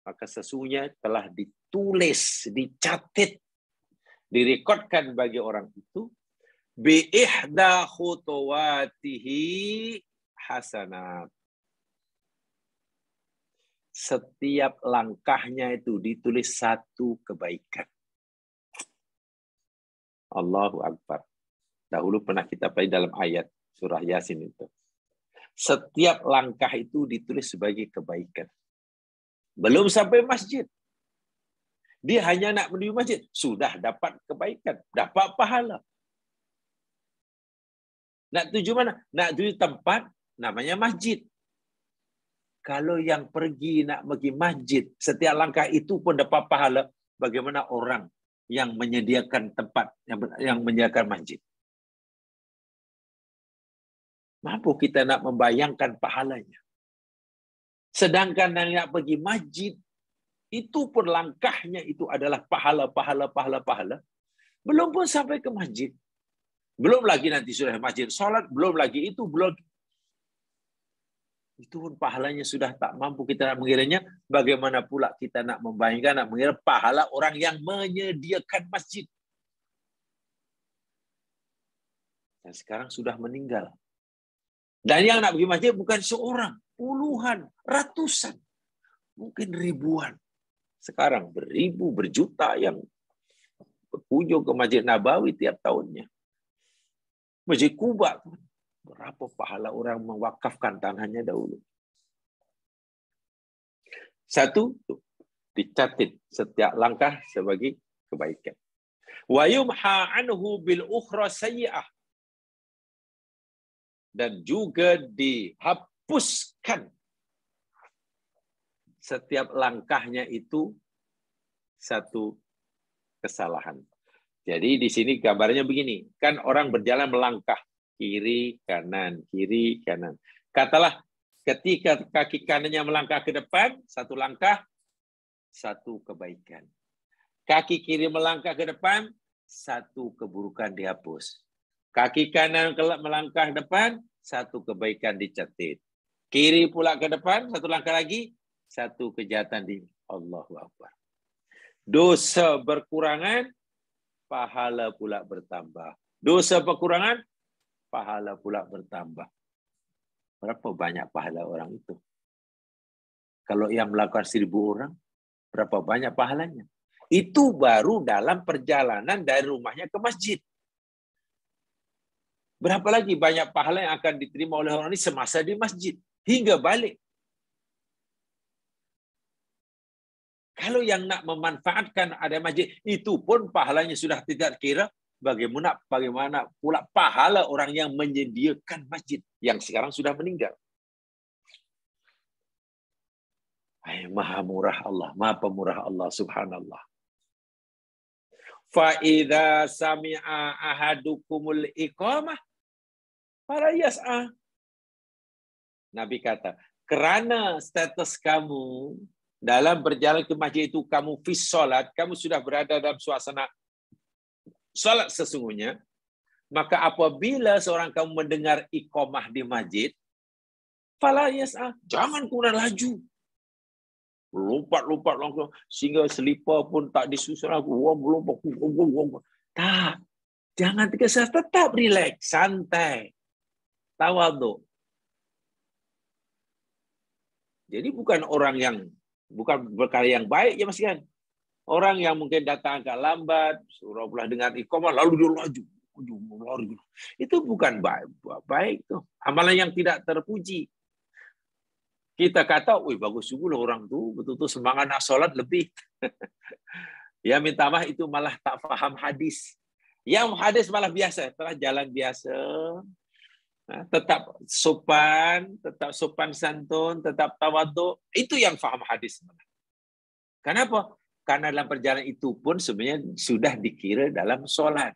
Maka sesungguhnya telah ditulis, dicatat, direkodkan bagi orang itu bi ihda khutuwatihi hasanat. Setiap langkahnya itu ditulis satu kebaikan. Allahu Akbar. Dahulu pernah kita pelajari dalam ayat surah Yasin itu. Setiap langkah itu ditulis sebagai kebaikan. Belum sampai masjid. Dia hanya nak menuju masjid. Sudah dapat kebaikan. Dapat pahala. Nak tuju mana? Nak tuju tempat namanya masjid. Kalau yang pergi nak pergi masjid, setiap langkah itu pun dapat pahala. Bagaimana orang yang menyediakan tempat, yang menyediakan masjid? Mampu kita nak membayangkan pahalanya. Sedangkan yang nak pergi masjid, itu pun langkahnya itu adalah pahala. Belum pun sampai ke masjid. Belum lagi nanti sudah masjid sholat, belum lagi itu, belum. Itu pun pahalanya sudah tak mampu kita nak mengiranya. Bagaimana pula kita nak membayangkan, nak mengira pahala orang yang menyediakan masjid. Dan sekarang sudah meninggal. Dan yang nak pergi masjid bukan seorang, puluhan, ratusan, mungkin ribuan. Sekarang beribu, berjuta yang berkunjung ke Masjid Nabawi tiap tahunnya. Masjid Kuba, berapa pahala orang mewakafkan tanahnya dahulu. Satu, dicatat setiap langkah sebagai kebaikan. Wa yumha anhu bil ukhra sayyi'ah. Dan juga dihapuskan setiap langkahnya itu satu kesalahan. Jadi di sini gambarnya begini, kan orang berjalan melangkah kiri kanan. Katalah ketika kaki kanannya melangkah ke depan, satu langkah, satu kebaikan. Kaki kiri melangkah ke depan, satu keburukan dihapus. Kaki kanan melangkah ke depan, satu kebaikan dicatat. Kiri pula ke depan, satu langkah lagi, satu kejahatan di Allahu Akbar. Dosa berkurangan, pahala pula bertambah. Dosa berkurangan, pahala pula bertambah. Berapa banyak pahala orang itu? Kalau yang melakukan 1000 orang, berapa banyak pahalanya? Itu baru dalam perjalanan dari rumahnya ke masjid. Berapa lagi banyak pahala yang akan diterima oleh orang ini semasa di masjid hingga balik. Kalau yang nak memanfaatkan ada masjid, itu pun pahalanya sudah tidak kira. Bagaimana pula pahala orang yang menyediakan masjid yang sekarang sudah meninggal. Maha murah Allah, maha pemurah Allah, subhanallah. Fa idza sami'a ahadukumul iqamah fala yas'a. Nabi kata, kerana status kamu dalam berjalan ke masjid itu kamu fi salat, kamu sudah berada dalam suasana salat sesungguhnya, maka apabila seorang kamu mendengar iqamah di masjid, fala yas'a, jangan kemudian laju. Lompat langsung sehingga selipar pun tak disusun aku. Tak. Jangan tergesa, tetap rileks, santai. Tawadhu. Jadi bukan perkara yang baik ya Mas kan. Orang yang mungkin datang agak lambat, surah pula dengan iqamah lalu dia laju. Itu bukan baik tuh. Amalan yang tidak terpuji. Kita kata, wih bagus juga orang tuh, betul-betul semangat nak sholat lebih. Ya minta maaf itu malah tak faham hadis. Yang hadis malah biasa, telah jalan biasa. Tetap sopan santun, tetap tawadhu. Itu yang faham hadis. Kenapa? Karena dalam perjalanan itu pun sebenarnya sudah dikira dalam sholat.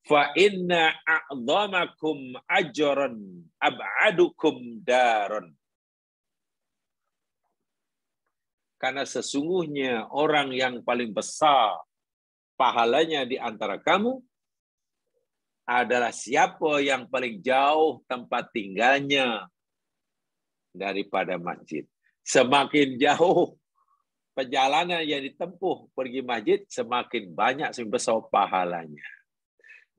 Fa inna a'dhamakum ajran ab'adukum daron. Karena sesungguhnya orang yang paling besar pahalanya di antara kamu adalah siapa yang paling jauh tempat tinggalnya daripada masjid. Semakin jauh perjalanan yang ditempuh pergi masjid, semakin banyak, semakin besar pahalanya.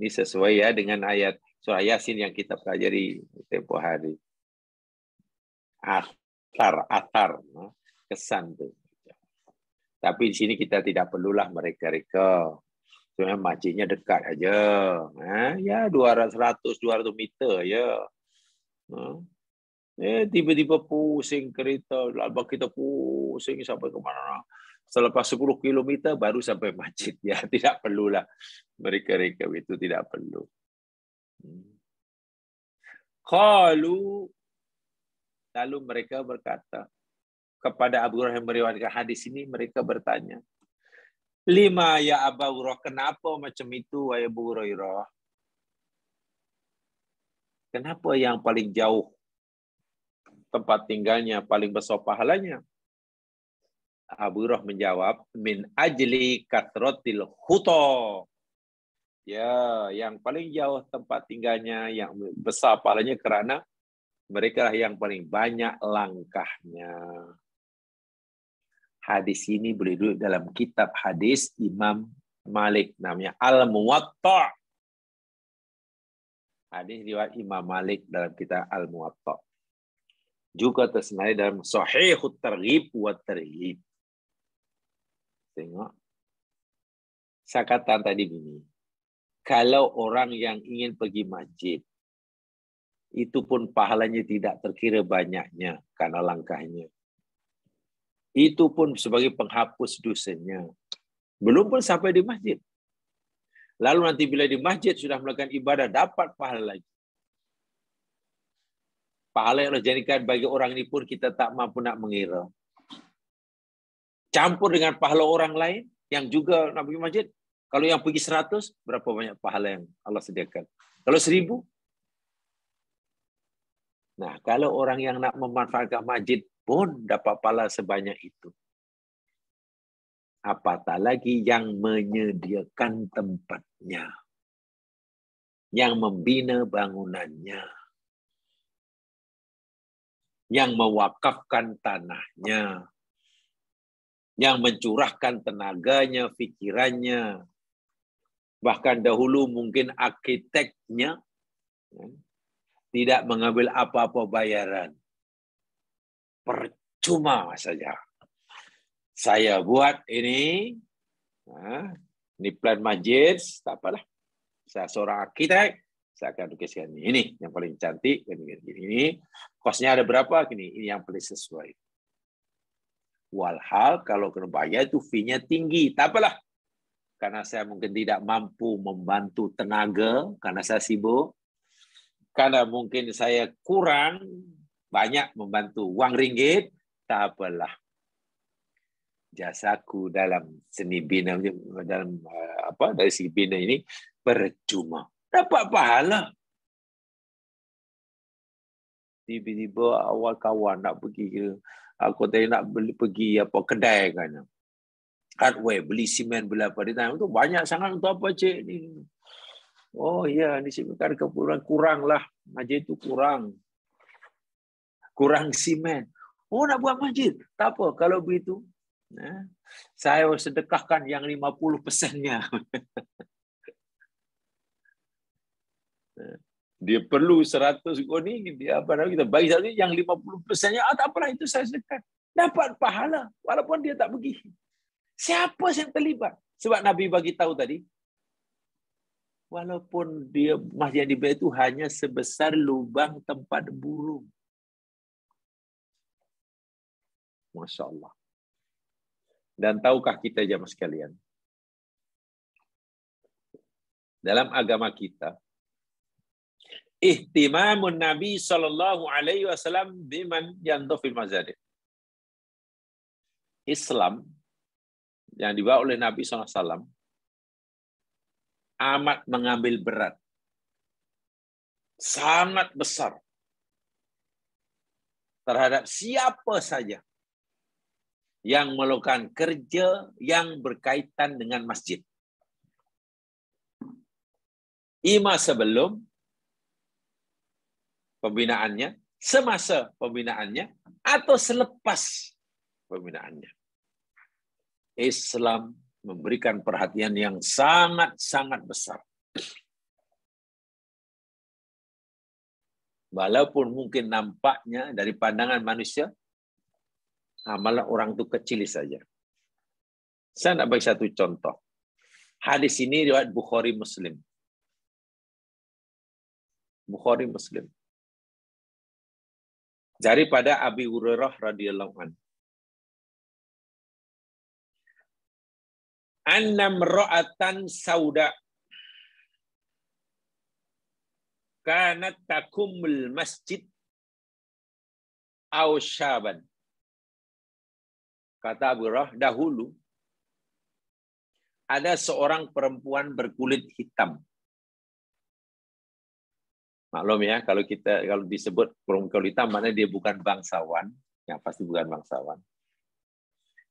Ini sesuai ya dengan ayat surah Yasin yang kita pelajari tempoh hari. Atar, kesan tuh. Tapi di sini kita tidak perlulah mereka-reka. Sebenarnya masjidnya dekat aja. Ya 200 meter ya. Tiba-tiba pusing kereta, lalu kita pusing sampai ke mana. Selepas 10 km baru sampai masjid. Ya, tidak perlulah mereka-reka itu tidak perlu. Qalu, lalu mereka berkata kepada Abu Hurairah yang meriwayatkan hadis ini, mereka bertanya, "Lima ya Abu Hurairah, kenapa macam itu wahai Abu Hurairah? Kenapa yang paling jauh tempat tinggalnya paling besar pahalanya?" Abu Hurairah menjawab, "Min ajli kathratil khuta." Ya, yang paling jauh tempat tinggalnya, yang besar pahalanya kerana mereka lah yang paling banyak langkahnya. Hadis ini boleh duduk dalam kitab hadis Imam Malik, namanya Al-Muwatta'. Hadis riwayat Imam Malik dalam kitab Al-Muwatta'. Juga tersenarai dalam Sahihut Targhib wa Tarhib. Tengok. Saya katakan tadi begini. Kalau orang yang ingin pergi masjid, itu pun pahalanya tidak terkira banyaknya karena langkahnya. Itu pun sebagai penghapus dosanya. Belum pun sampai di masjid. Lalu nanti bila di masjid sudah melakukan ibadah, dapat pahala lagi. Pahala yang Allah jadikan bagi orang ini pun kita tak mampu nak mengira. Campur dengan pahala orang lain yang juga nak pergi masjid. Kalau yang pergi 100, berapa banyak pahala yang Allah sediakan? Kalau 1000? Nah, kalau orang yang nak memanfaatkan masjid pun dapat pahala sebanyak itu. Apatah lagi yang menyediakan tempatnya. Yang membina bangunannya. Yang mewakafkan tanahnya. Yang mencurahkan tenaganya, fikirannya. Bahkan dahulu mungkin arsiteknya tidak mengambil apa-apa bayaran. Percuma saja. Saya buat ini plan masjid, tak apalah. Saya seorang arsitek, saya akan lukiskan ini yang paling cantik, ini. Kosnya ada berapa? Ini yang paling sesuai. Walhal kalau kena bayar itu fee-nya tinggi, tak apalah. Karena saya mungkin tidak mampu membantu tenaga, karena saya sibuk. Karena mungkin saya kurang banyak membantu wang ringgit, tak apalah. Jasaku dalam seni bina, dalam dari segi bina ini percuma. Dapat pahala. Tiba-tiba awal kawan nak pergi, aku tadi nak pergi kedai kan. Hardware, beli simen, beli apa. Dia tanya, itu banyak sangat untuk apa cik ni? Oh ya, disebutkan keperluan kurang lah. Masjid itu kurang. Kurang simen. Oh nak buat masjid? Tak apa, kalau begitu. Saya sedekahkan yang 50%-nya. Dia perlu 100 ni, dia kita bagi satu yang 50%-nya, tak apalah itu saya sedekah. Dapat pahala, walaupun dia tak pergi. Siapa yang terlibat? Sebab Nabi bagi tahu tadi, walaupun dia masjid yang dibeli itu hanya sebesar lubang tempat burung. Masya Allah. Dan tahukah kita jemaah sekalian, dalam agama kita, ihtimamun Nabi SAW biman yandofil mazadid. Islam yang dibawa oleh Nabi SAW amat mengambil berat, sangat besar terhadap siapa saja yang melakukan kerja yang berkaitan dengan masjid. Ima sebelum pembinaannya, semasa pembinaannya, atau selepas pembinaannya. Islam memberikan perhatian yang sangat-sangat besar. Walaupun mungkin nampaknya dari pandangan manusia, malah orang itu kecil saja. Saya nak bagi satu contoh. Hadis ini riwayat Bukhari Muslim. Bukhari Muslim. Daripada Abi Hurairah radhiyallahu anhu. Anna mra'atan sauda kanat takumul masjid aw syaban. Kata Abu Hurairah, dahulu ada seorang perempuan berkulit hitam. Maklum ya, kalau disebut perempuan kulit hitam, maknanya dia bukan bangsawan, yang pasti bukan bangsawan.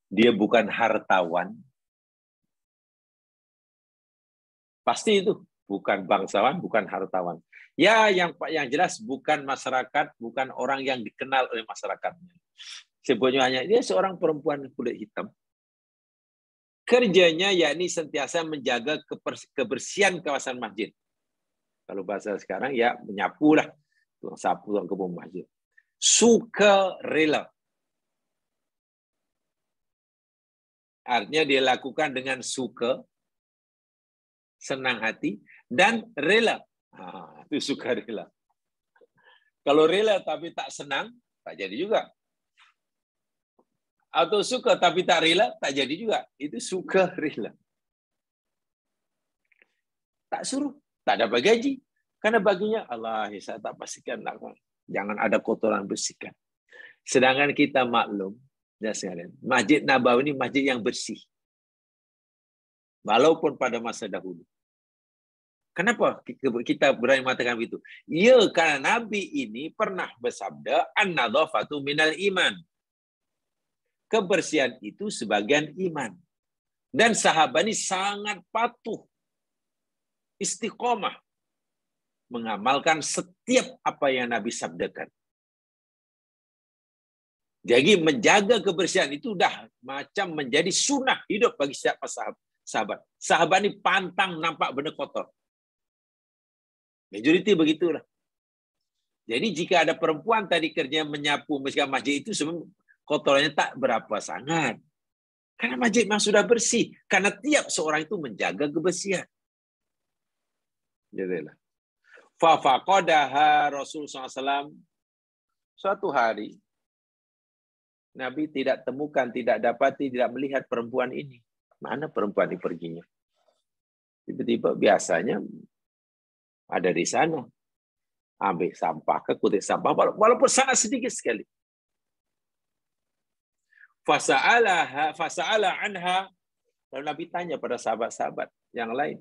Dia bukan hartawan. Pasti itu, bukan bangsawan, bukan hartawan. Ya, yang jelas bukan masyarakat, bukan orang yang dikenal oleh masyarakatnya. Sebutnya hanya dia seorang perempuan kulit hitam. Kerjanya yakni sentiasa menjaga kebersihan kawasan masjid. Kalau bahasa sekarang ya menyapulah, tukang sapu, tukang kebun masjid. Suka rela. Artinya dia lakukan dengan suka, senang hati, dan rela. Itu suka rela. Kalau rela tapi tak senang, tak jadi juga. Atau suka tapi tak rela, tak jadi juga. Itu suka rela. Tak suruh, tak dapat gaji. Karena baginya, Allah, saya tak pastikan. Jangan ada kotoran bersihkan. Sedangkan kita maklum, ya sekalian, Masjid Nabawi ini masjid yang bersih. Walaupun pada masa dahulu. Kenapa kita berani mengatakan begitu? Ya, karena Nabi ini pernah bersabda, an-nadhafatu minal iman. Kebersihan itu sebagian iman. Dan sahabat ini sangat patuh, istiqomah, mengamalkan setiap apa yang Nabi sabdakan. Jadi menjaga kebersihan itu dah macam menjadi sunnah hidup bagi setiap sahabat. Sahabat ini pantang nampak benda kotor. Majoriti begitulah. Jadi jika ada perempuan tadi kerja menyapu masjid itu semua kotorannya tak berapa sangat. Karena masjid memang sudah bersih. Karena tiap seorang itu menjaga kebersihan. Jadilah. Fafaqadaha Rasulullah SAW. Suatu hari, Nabi tidak temukan, tidak dapati, tidak melihat perempuan ini. Mana perempuan ini perginya? Tiba-tiba biasanya ada di sana. Ambil sampah, kutip sampah, walaupun sangat sedikit sekali. Fasa'ala anha. Lalu Nabi tanya pada sahabat-sahabat yang lain.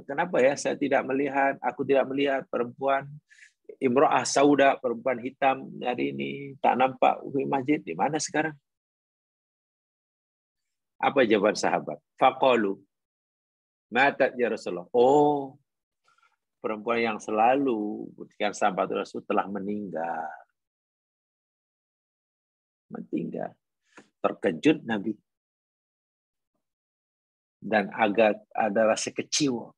Kenapa ya saya tidak melihat, aku tidak melihat perempuan imra'ah sauda, perempuan hitam hari ini tak nampak di masjid, di mana sekarang? Apa jawaban sahabat? Faqalu matat ya Rasulullah. Oh, perempuan yang selalu berikan sahabat Rasul telah meninggal. Meninggal. Terkejut Nabi. Dan agak ada rasa kecewa.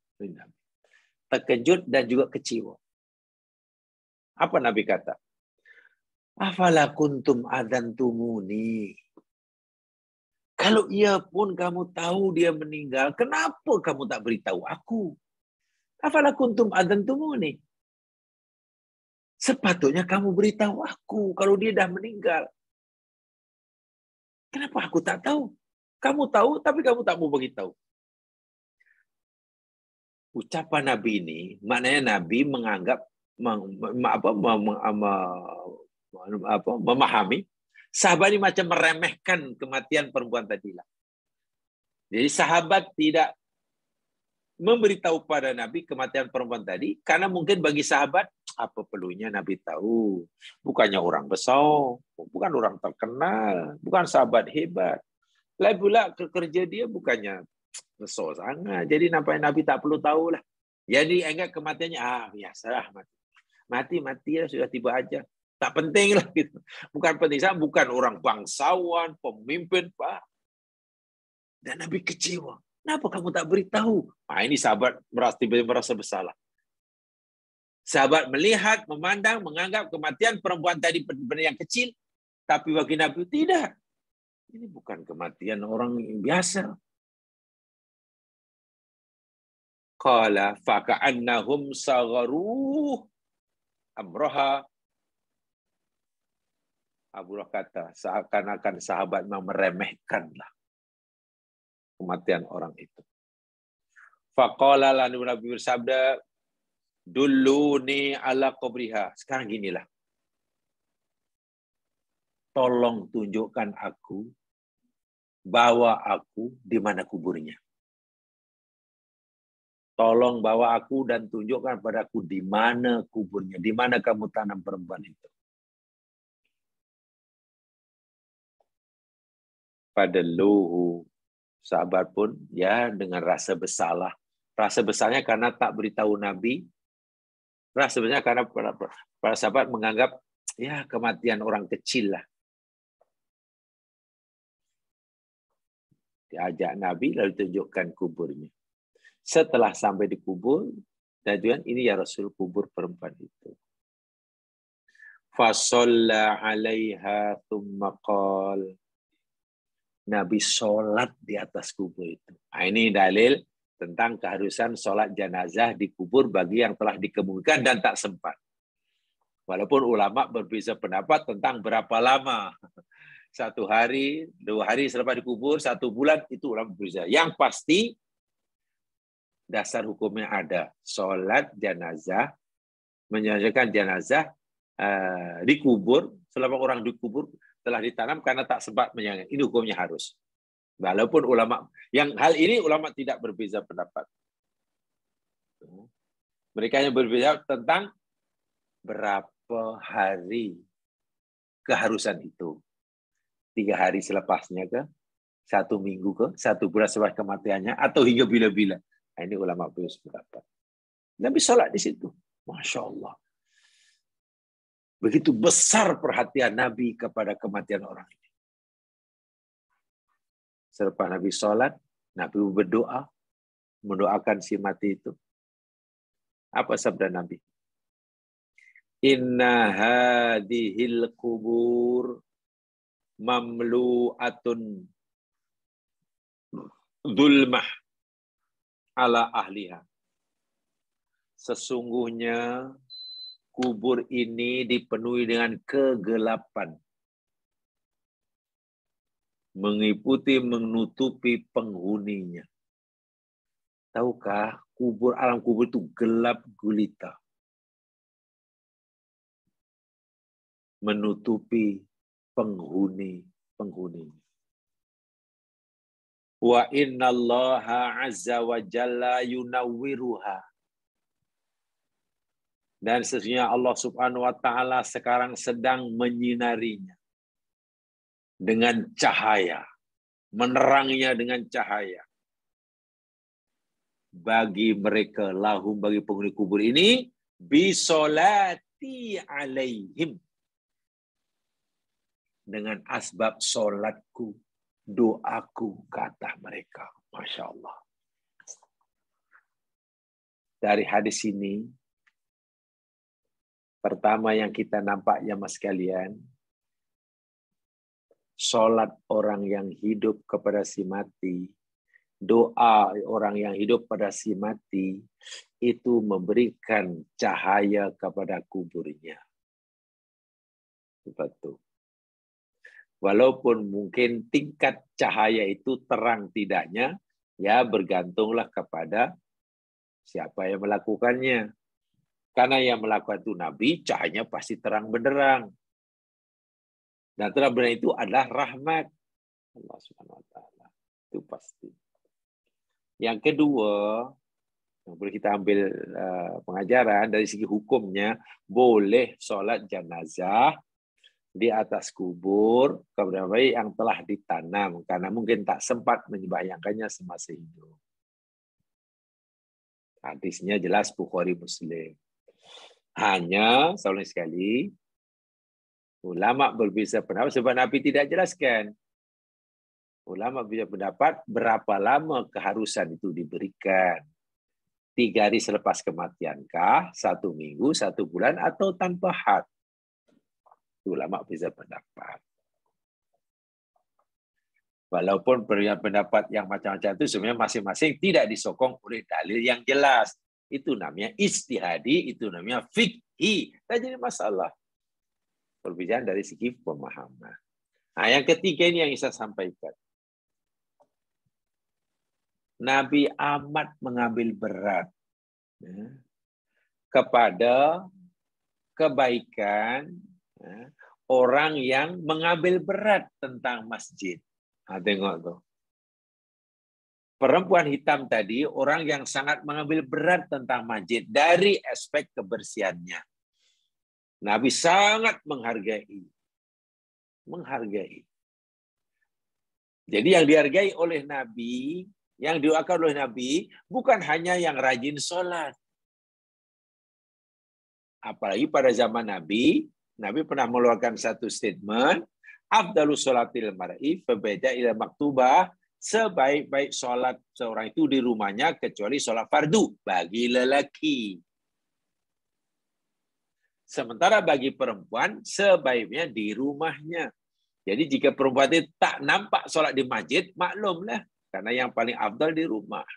Terkejut dan juga kecewa. Apa Nabi kata? Afala kuntum adantumuni. Kalau ia pun kamu tahu dia meninggal, kenapa kamu tak beritahu aku? Afala kuntum adantumuni. Sepatutnya kamu beritahu aku kalau dia dah meninggal. Kenapa aku tak tahu? Kamu tahu, tapi kamu tak mau beritahu. Ucapan Nabi ini, maknanya Nabi menganggap, memahami, sahabat ini macam meremehkan kematian perempuan tadilah. Jadi sahabat tidak memberitahu pada Nabi kematian perempuan tadi, karena mungkin bagi sahabat, apa perlunya Nabi tahu? Bukannya orang besar, bukan orang terkenal, bukan sahabat hebat. Lain pula kerja dia bukannya besar sangat. Jadi nampaknya Nabi tak perlu tahu lah. Jadi ingat kematiannya, biasalah mati. Mati ya sudah tiba aja. Tak penting lah gitu. Bukan penting, saya bukan orang bangsawan, pemimpin, Pak. Dan Nabi kecewa. Kenapa kamu tak beritahu? Ini sahabat merasa bersalah. Sahabat melihat, memandang, menganggap kematian perempuan tadi benda yang kecil, tapi bagi Nabi tidak. Ini bukan kematian orang biasa. Qala faka'annahum sagharu amroha. Abu Hurairah kata, seakan-akan sahabat memang meremehkanlah kematian orang itu. Faqala lalu Nabi bersabda, dulluni ala qabriha. Sekarang ginilah. Tolong tunjukkan aku, bawa aku di mana kuburnya. Tolong bawa aku dan tunjukkan padaku di mana kuburnya, di mana kamu tanam perempuan itu. Pada luhu, sahabat pun ya dengan rasa bersalah. Rasa besarnya karena tak beritahu Nabi. Rasa besarnya karena para sahabat menganggap ya kematian orang kecil lah. Diajak Nabi lalu tunjukkan kuburnya. Setelah sampai di kubur, dan ini ya Rasul kubur perempuan itu. Fasalla 'alaiha tsumma qala. Nabi sholat di atas kubur itu. Ini dalil tentang keharusan sholat jenazah di kubur bagi yang telah dikebumikan dan tak sempat. Walaupun ulama berbeza pendapat tentang berapa lama. 1 hari, 2 hari selepas dikubur, 1 bulan, itu ulama berbeza. Yang pasti dasar hukumnya ada. Sholat jenazah, menjalankan jenazah dikubur, selama orang dikubur telah ditanam karena tak sempat menyayang. Ini hukumnya harus. Walaupun ulama, yang hal ini ulama tidak berbeza pendapat. Mereka yang berbeza tentang berapa hari keharusan itu. 3 hari selepasnya ke, 1 minggu ke, 1 bulan setelah kematiannya, atau hingga bila-bila. Nah, ini ulama berbeza pendapat. Nabi sholat di situ. Masya Allah. Begitu besar perhatian Nabi kepada kematian orang ini. Selepas Nabi sholat, Nabi berdoa, mendoakan si mati itu. Apa sabda Nabi? Inna hadihil kubur mamlu'atun zulmah ala ahliha. Sesungguhnya kubur ini dipenuhi dengan kegelapan. Mengikuti, menutupi penghuninya. Tahukah alam kubur itu gelap gulita. Menutupi penghuninya. Wa innallaha azza wa jalla yunawwiruha. Dan sesungguhnya Allah Subhanahu wa taala sekarang sedang menyinarinya dengan cahaya, meneranginya dengan cahaya. Bagi mereka, lahum, bagi penghuni kubur ini, bisolati alaihim. Dengan asbab solatku, doaku, kata mereka. Masya Allah. Dari hadis ini, pertama yang kita nampak ya mas sekalian, solat orang yang hidup kepada si mati, doa orang yang hidup pada si mati, itu memberikan cahaya kepada kuburnya. Betul. Walaupun mungkin tingkat cahaya itu terang tidaknya, ya bergantunglah kepada siapa yang melakukannya. Karena yang melakukan itu Nabi, cahayanya pasti terang benderang. Dan terang benderang itu adalah rahmat Allah Subhanahu wa taala. Itu pasti. Yang kedua, yang boleh kita ambil pengajaran dari segi hukumnya, boleh sholat jenazah di atas kubur kepada bayi yang telah ditanam karena mungkin tak sempat membayangkannya semasa hidup. Hadisnya jelas Bukhari Muslim. Hanya sekali sekali ulama berbeza pendapat sebab Nabi tidak jelaskan. Ulama berbeza pendapat berapa lama keharusan itu diberikan. 3 hari selepas kematiankah, 1 minggu, 1 bulan, atau tanpa had. Ulama berbeza pendapat. Walaupun perbedaan pendapat yang macam-macam itu sebenarnya masing-masing tidak disokong oleh dalil yang jelas. Itu namanya ijtihadi, itu namanya fikhi. Tak jadi masalah. Perbedaan dari segi pemahaman. Nah, yang ketiga ini yang saya sampaikan. Nabi amat mengambil berat kepada kebaikan orang yang mengambil berat tentang masjid. Nah, tengok tuh. Perempuan hitam tadi orang yang sangat mengambil berat tentang masjid dari aspek kebersihannya. Nabi sangat menghargai. Jadi yang dihargai oleh Nabi, yang didoakan oleh Nabi, bukan hanya yang rajin sholat. Apalagi pada zaman Nabi, Nabi pernah mengeluarkan satu statement, afdalus sholatil mar'i fabeda ila maktubah, sebaik-baik sholat seorang itu di rumahnya kecuali sholat fardu bagi lelaki. Sementara bagi perempuan sebaiknya di rumahnya. Jadi jika perempuan itu tak nampak sholat di masjid, maklumlah. Karena yang paling afdal di rumah.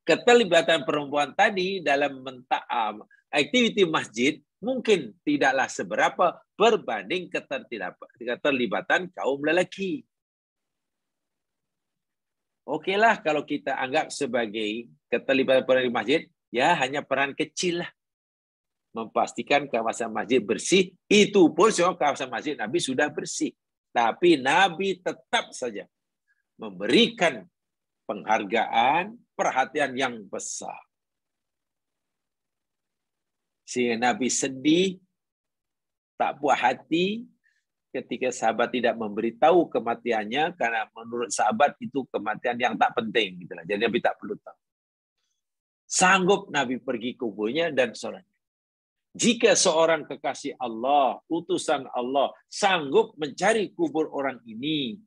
Keterlibatan perempuan tadi dalam aktiviti masjid mungkin tidaklah seberapa berbanding keterlibatan kaum lelaki. Okeylah kalau kita anggap sebagai keterlibatan peran di masjid, ya hanya peran kecil lah. Memastikan kawasan masjid bersih, itu pun semua kawasan masjid Nabi sudah bersih. Tapi Nabi tetap saja memberikan penghargaan, perhatian yang besar. Sehingga Nabi sedih, tak puas hati ketika sahabat tidak memberitahu kematiannya, karena menurut sahabat itu kematian yang tak penting. Gitulah. Jadi Nabi tak perlu tahu. Sanggup Nabi pergi kuburnya dan sholat. Jika seorang kekasih Allah, utusan Allah, sanggup mencari kubur orang ini,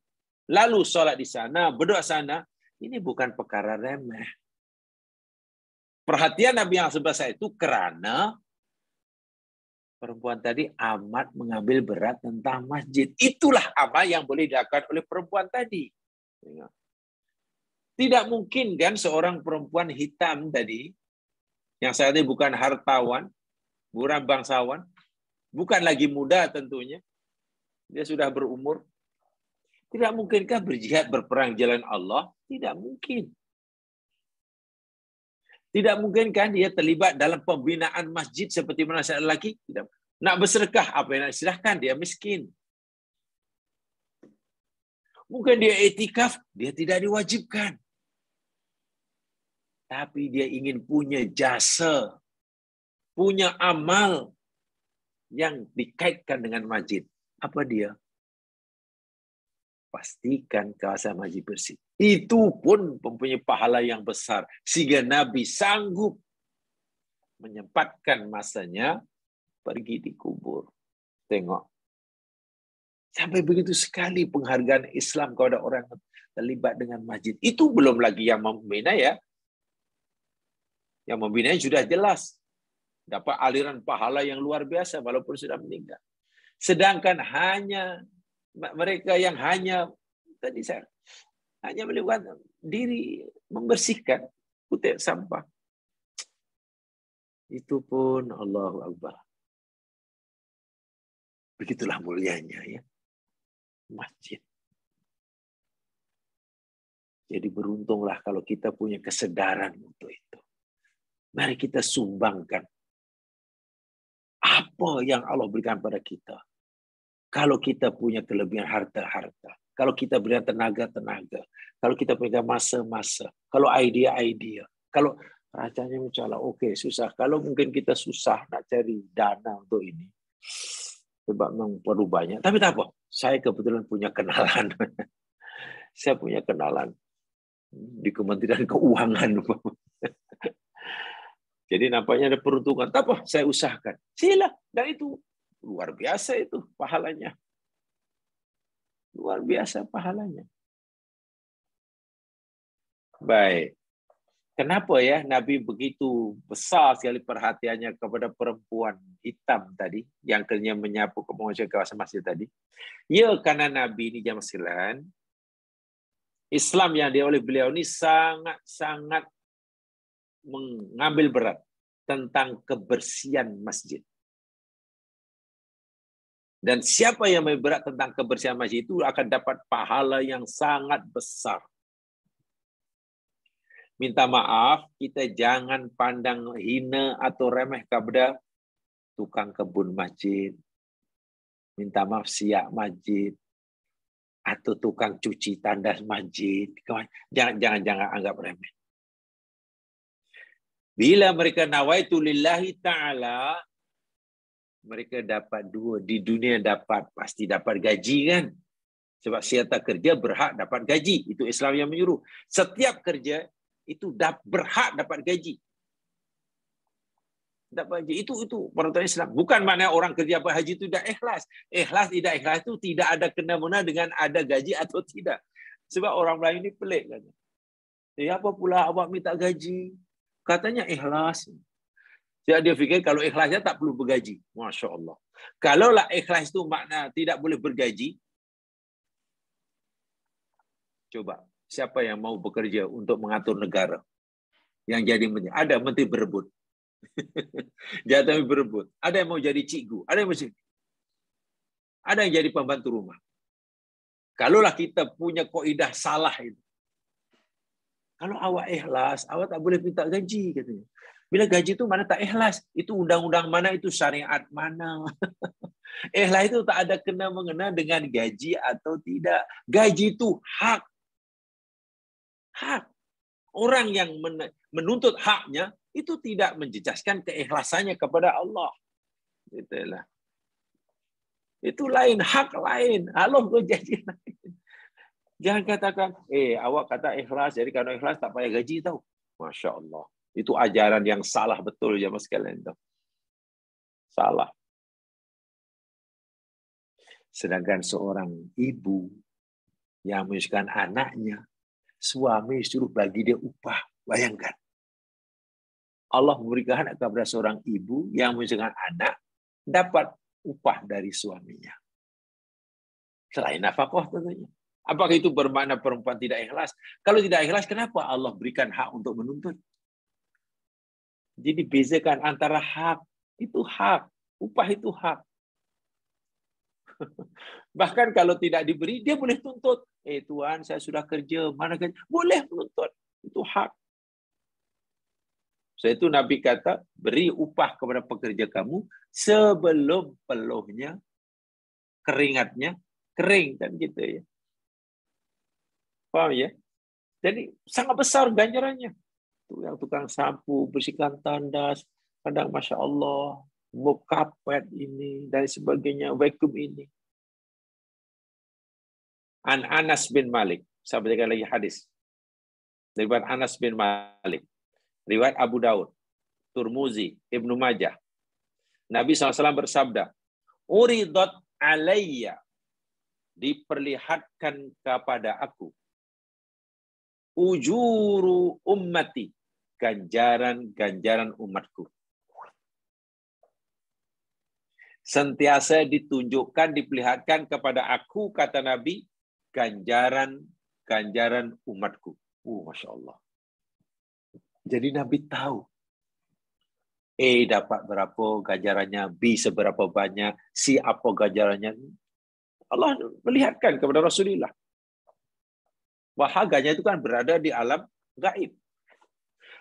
lalu sholat di sana, berdoa sana, ini bukan perkara remeh. Perhatian Nabi yang sebesar itu karena perempuan tadi amat mengambil berat tentang masjid. Itulah amal yang boleh dilakukan oleh perempuan tadi. Tidak mungkin kan seorang perempuan hitam tadi, yang saat ini bukan hartawan, bukan bangsawan, bukan lagi muda tentunya, dia sudah berumur. Tidak mungkinkah berjihad berperang jalan Allah? Tidak mungkin. Tidak mungkinkah dia terlibat dalam pembinaan masjid seperti mana saat lelaki? Tidak. Nak bersedekah, apa yang nak silahkan, dia miskin. Mungkin dia etikaf, dia tidak diwajibkan. Tapi dia ingin punya jasa, punya amal yang dikaitkan dengan masjid. Apa dia? Pastikan kawasan masjid bersih. Itu pun mempunyai pahala yang besar. Sehingga Nabi sanggup menyempatkan masanya pergi di kubur. Tengok. Sampai begitu sekali penghargaan Islam kepada orang yang terlibat dengan masjid. Itu belum lagi yang membina ya. Yang membina sudah jelas. Dapat aliran pahala yang luar biasa walaupun sudah meninggal. Sedangkan hanya mereka yang hanya tadi saya hanya melakukan diri membersihkan putek sampah. Itu pun Allahu Akbar. Begitulah mulianya ya masjid. Jadi beruntunglah kalau kita punya kesadaran untuk itu. Mari kita sumbangkan apa yang Allah berikan pada kita. Kalau kita punya kelebihan harta-harta, kalau kita berikan tenaga-tenaga, kalau kita punya masa-masa, kalau idea-idea, kalau rasanya mencala, oke, susah. Kalau mungkin kita susah nak cari dana untuk ini, sebab memang perlu banyak. Tapi tak apa, saya kebetulan punya kenalan. Saya punya kenalan di Kementerian Keuangan. Jadi nampaknya ada peruntungan. Tak apa, saya usahakan. Sila, dan itu luar biasa itu pahalanya. Luar biasa pahalanya. Baik. Kenapa ya Nabi begitu besar sekali perhatiannya kepada perempuan hitam tadi, yang kerjanya menyapu penguasa kawasan masjid tadi? Ya, karena Nabi ini jamaah sekalian, Islam yang dia oleh beliau ini sangat-sangat mengambil berat tentang kebersihan masjid. Dan siapa yang mengambil berat tentang kebersihan masjid itu akan dapat pahala yang sangat besar. Minta maaf, kita jangan pandang hina atau remeh kepada tukang kebun masjid. Minta maaf siap masjid. Atau tukang cuci tandas masjid. Jangan anggap remeh. Bila mereka nawaitu lillahi ta'ala, mereka dapat dua. Di dunia pasti dapat gaji kan. Sebab siapa kerja berhak dapat gaji. Itu Islam yang menyuruh. Setiap kerja itu berhak dapat gaji. Dapat gaji. Itu peraturan Islam. Bukan makna orang kerja berhaji itu tidak ikhlas. Ikhlas tidak ikhlas itu tidak ada kena-mena dengan ada gaji atau tidak. Sebab orang Melayu ini pelik. Apa pula awak minta gaji? Katanya ikhlas. Jadi dia fikir kalau ikhlasnya tak perlu bergaji. Masya Allah. Kalaulah ikhlas itu makna tidak boleh bergaji, coba siapa yang mau bekerja untuk mengatur negara? Yang jadi ada menteri berebut. Jangan sampai berebut. Ada yang mau jadi cikgu, ada yang ada yang jadi pembantu rumah. Kalaulah kita punya kaidah salah itu. Kalau awak ikhlas, awak tak boleh minta gaji katanya. Bila gaji itu mana tak ikhlas, itu undang-undang mana, itu syariat mana. Ikhlas itu tak ada kena-mengena dengan gaji atau tidak. Gaji itu hak. Hak. Orang yang menuntut haknya itu tidak menjejaskan keikhlasannya kepada Allah. Itulah. Itu lain, hak lain. Allah kau jadi lain. Jangan katakan, awak kata ikhlas, jadi kalau ikhlas tak payah gaji tau. Masya Allah. Itu ajaran yang salah betul jemaah sekalian. Salah. Sedangkan seorang ibu yang menyusukan anaknya, suami suruh bagi dia upah. Bayangkan. Allah memberikan kepada seorang ibu yang menyusukan anak, dapat upah dari suaminya. Selain nafkah tentunya. Apakah itu bermakna perempuan tidak ikhlas? Kalau tidak ikhlas, kenapa Allah berikan hak untuk menuntut? Jadi bezakan antara hak, itu hak. Upah itu hak. Bahkan kalau tidak diberi, dia boleh tuntut. Tuhan, saya sudah kerja, mana gaji? Boleh menuntut. Itu hak. So itu Nabi kata, beri upah kepada pekerja kamu sebelum peluhnya, keringatnya, kering. Kan gitu ya. Paham ya? Jadi sangat besar ganjarannya. Tuh yang tukang sapu, bersihkan tandas, kadang Masya Allah, mop karpet ini, dan sebagainya, vacuum ini. An Anas bin Malik. Saya bacakan lagi hadis. Riwayat Anas bin Malik. Riwayat Abu Daud, Turmuzi, Ibnu Majah. Nabi SAW bersabda, Uridat alayya, diperlihatkan kepada aku, ujuru ummati, ganjaran-ganjaran umatku. Sentiasa ditunjukkan, diperlihatkan kepada aku, kata Nabi, ganjaran-ganjaran umatku. Masya Allah. Jadi Nabi tahu. A dapat berapa ganjarannya, B seberapa banyak, C apa ganjarannya. Allah melihatkan kepada Rasulullah. Bahaganya itu kan berada di alam gaib.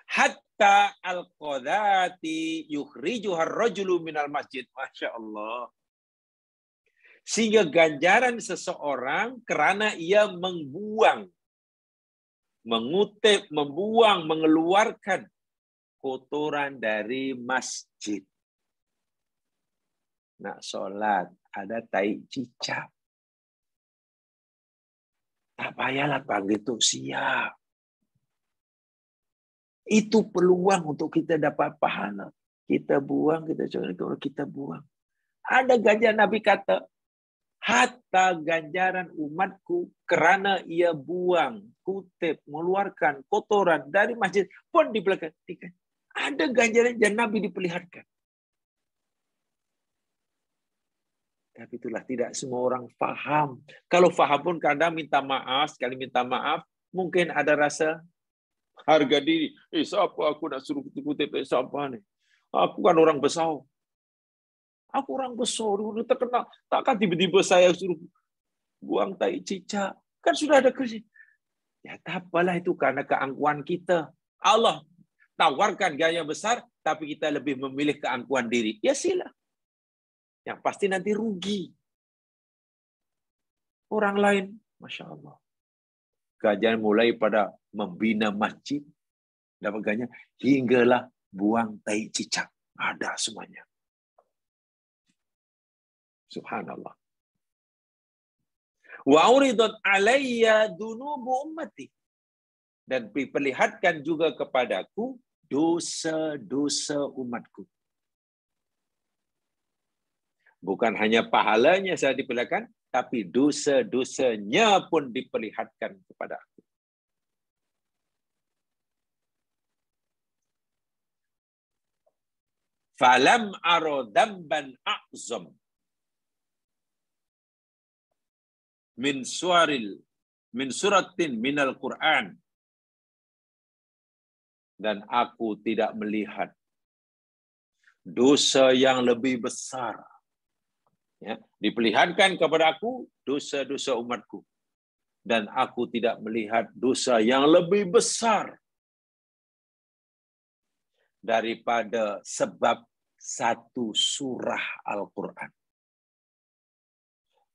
Hatta al-qadati yukhrijuhar rajulu minal masjid. Masya Allah. Sehingga ganjaran seseorang kerana ia membuang, mengutip, membuang, mengeluarkan kotoran dari masjid. Nak solat, ada tai cicak. Tak payahlah panggil tu siap. Itu peluang untuk kita dapat pahala. Kita buang, kita buang. Ada ganjaran Nabi kata, hatta ganjaran umatku kerana ia buang, kutip, mengeluarkan kotoran dari masjid pun diperlihatkan. Ada ganjaran yang Nabi diperlihatkan. Tapi itulah tidak semua orang faham. Kalau faham pun kadang minta maaf, sekali minta maaf, mungkin ada rasa harga diri. Siapa aku nak suruh kutip siapa ni? Aku kan orang besar. Aku orang besar, udah terkenal. Takkan tiba-tiba saya suruh buang tai cicak. Kan sudah ada kerja. Ya tak apalah, itu karena keangkuhan kita. Allah tawarkan gaya besar, tapi kita lebih memilih keangkuhan diri. Ya sila. Yang pasti nanti rugi. Orang lain, Masya Allah. Kajian mulai pada membina masjid, dapat ganjaran, hinggalah buang tai cicak. Ada semuanya. Subhanallah. Wa uridat alayya dunubu ummati. Dan diperlihatkan juga kepadaku dosa-dosa umatku. Bukan hanya pahalanya saya diperlihatkan, tapi dosa-dosanya pun diperlihatkan kepada aku. Falam aro damban a'zam min suratin minal Qur'an. Dan aku tidak melihat dosa yang lebih besar. Ya, diperlihatkan kepada aku dosa-dosa umatku. Dan aku tidak melihat dosa yang lebih besar daripada sebab satu surah Al-Quran.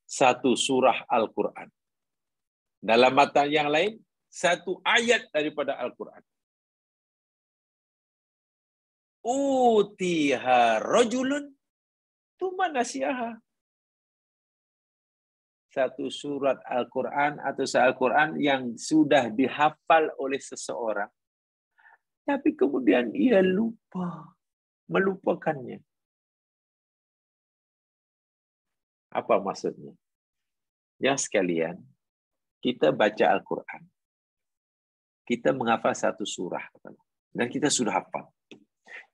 Satu surah Al-Quran. Dalam mata yang lain, satu ayat daripada Al-Quran. Utiha rajulun tuma nasiyaha. Satu surat Al-Quran atau Al-Quran yang sudah dihafal oleh seseorang, tapi kemudian ia lupa, melupakannya. Apa maksudnya? Ya sekalian, kita baca Al-Quran, kita menghafal satu surah, dan kita sudah hafal.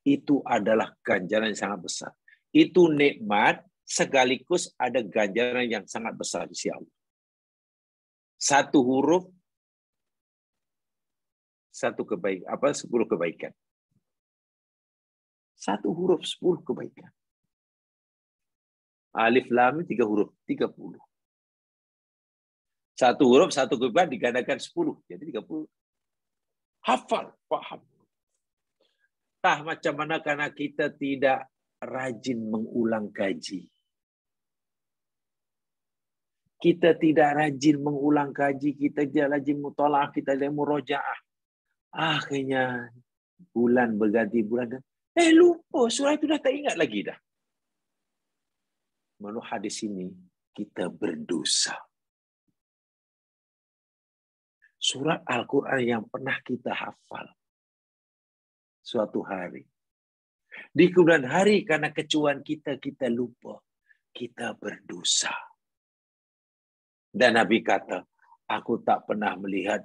Itu adalah ganjaran yang sangat besar. Itu nikmat, sekaligus ada ganjaran yang sangat besar di sisi Allah. Satu huruf, satu kebaikan, 10 kebaikan. Satu huruf, 10 kebaikan. Alif lam 3 huruf, 30. Satu huruf, satu kebaikan digandakan 10, jadi 30. Hafal, paham. Tah macam mana karena kita tidak rajin mengulang kaji. Kita tidak rajin mengulang kaji, kita tidak rajin mutalaah, kita tidak murojaah. Akhirnya bulan berganti bulan, lupa surah itu dah tak ingat lagi dah. Menurut hadis ini kita berdosa. Surat Al-Quran yang pernah kita hafal suatu hari, di kemudian hari karena kecuan kita lupa, kita berdosa. Dan Nabi kata, aku tak pernah melihat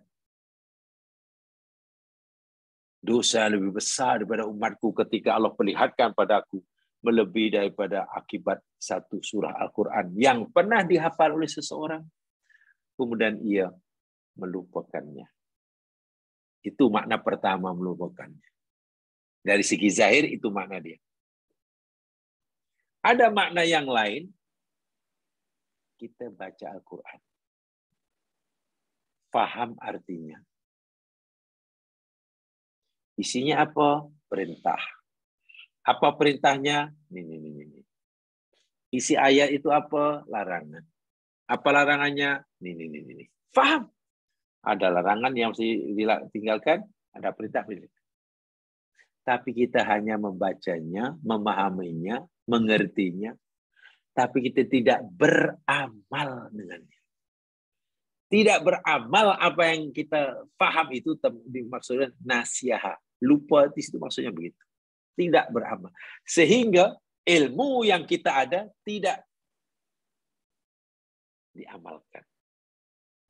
dosa lebih besar daripada umatku ketika Allah perlihatkan padaku melebihi daripada akibat satu surah Al-Quran yang pernah dihafal oleh seseorang, kemudian ia melupakannya. Itu makna pertama, melupakannya. Dari segi zahir itu makna dia. Ada makna yang lain, kita baca Al-Quran, faham artinya. Isinya apa? Perintah. Apa perintahnya? Ini. Isi ayat itu apa? Larangan. Apa larangannya? Ini. Faham. Ada larangan yang harus ditinggalkan, ada perintah. Tapi kita hanya membacanya, memahaminya, mengertinya, tapi kita tidak beramal dengannya. Tidak beramal apa yang kita paham itu dimaksudkan nasihat. Lupa di situ maksudnya begitu. Tidak beramal. Sehingga ilmu yang kita ada tidak diamalkan.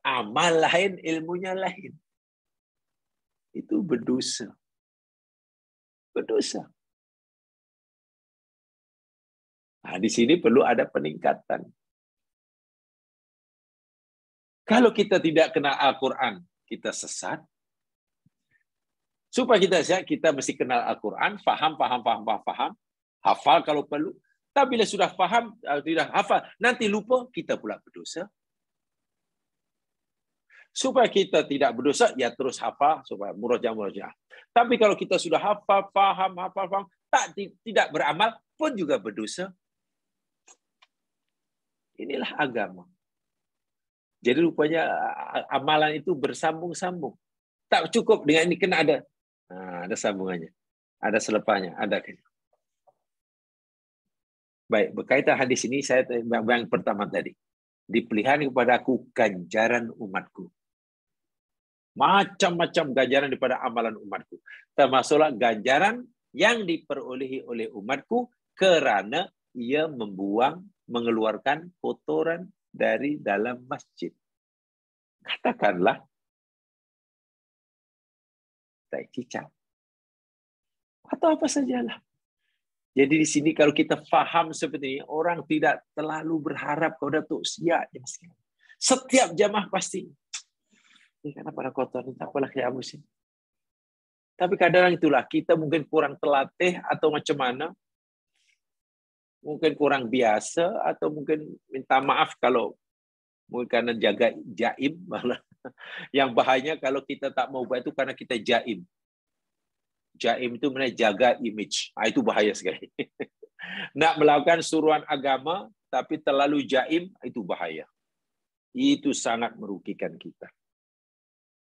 Amal lain, ilmunya lain. Itu berdosa. Berdosa. Nah, di sini perlu ada peningkatan. Kalau kita tidak kenal Al-Quran, kita sesat. Supaya kita sehat, kita mesti kenal Al-Quran, faham. Hafal kalau perlu. Tapi bila sudah faham, tidak hafal, nanti lupa, kita pula berdosa. Supaya kita tidak berdosa, ya terus hafal, supaya murojaah. Tapi kalau kita sudah hafal, faham, tidak beramal, pun juga berdosa. Inilah agama. Jadi rupanya amalan itu bersambung-sambung. Tak cukup dengan ini, kena ada. Nah, ada sambungannya. Ada selepahnya. Ada. Baik, berkaitan hadis ini, saya yang pertama tadi. Dipelihara kepada aku ganjaran umatku. Macam-macam ganjaran daripada amalan umatku. Termasuklah ganjaran yang diperolehi oleh umatku kerana ia mengeluarkan kotoran dari dalam masjid. Katakanlah, tai cicak. Atau apa sajalah. Jadi di sini kalau kita faham seperti ini, orang tidak terlalu berharap kepada Tok Siap. Setiap jamaah pasti. Ini karena pada kotor, tak apalah kayak musim. Tapi kadang itulah, kita mungkin kurang terlatih atau macam mana, mungkin kurang biasa, atau mungkin minta maaf kalau mungkin karena jaga jaim. Malah yang bahaya kalau kita tak mau buat itu karena kita jaim. Jaim itu mana jaga image. Itu bahaya sekali. Nak melakukan suruhan agama tapi terlalu jaim, itu bahaya. Itu sangat merugikan kita.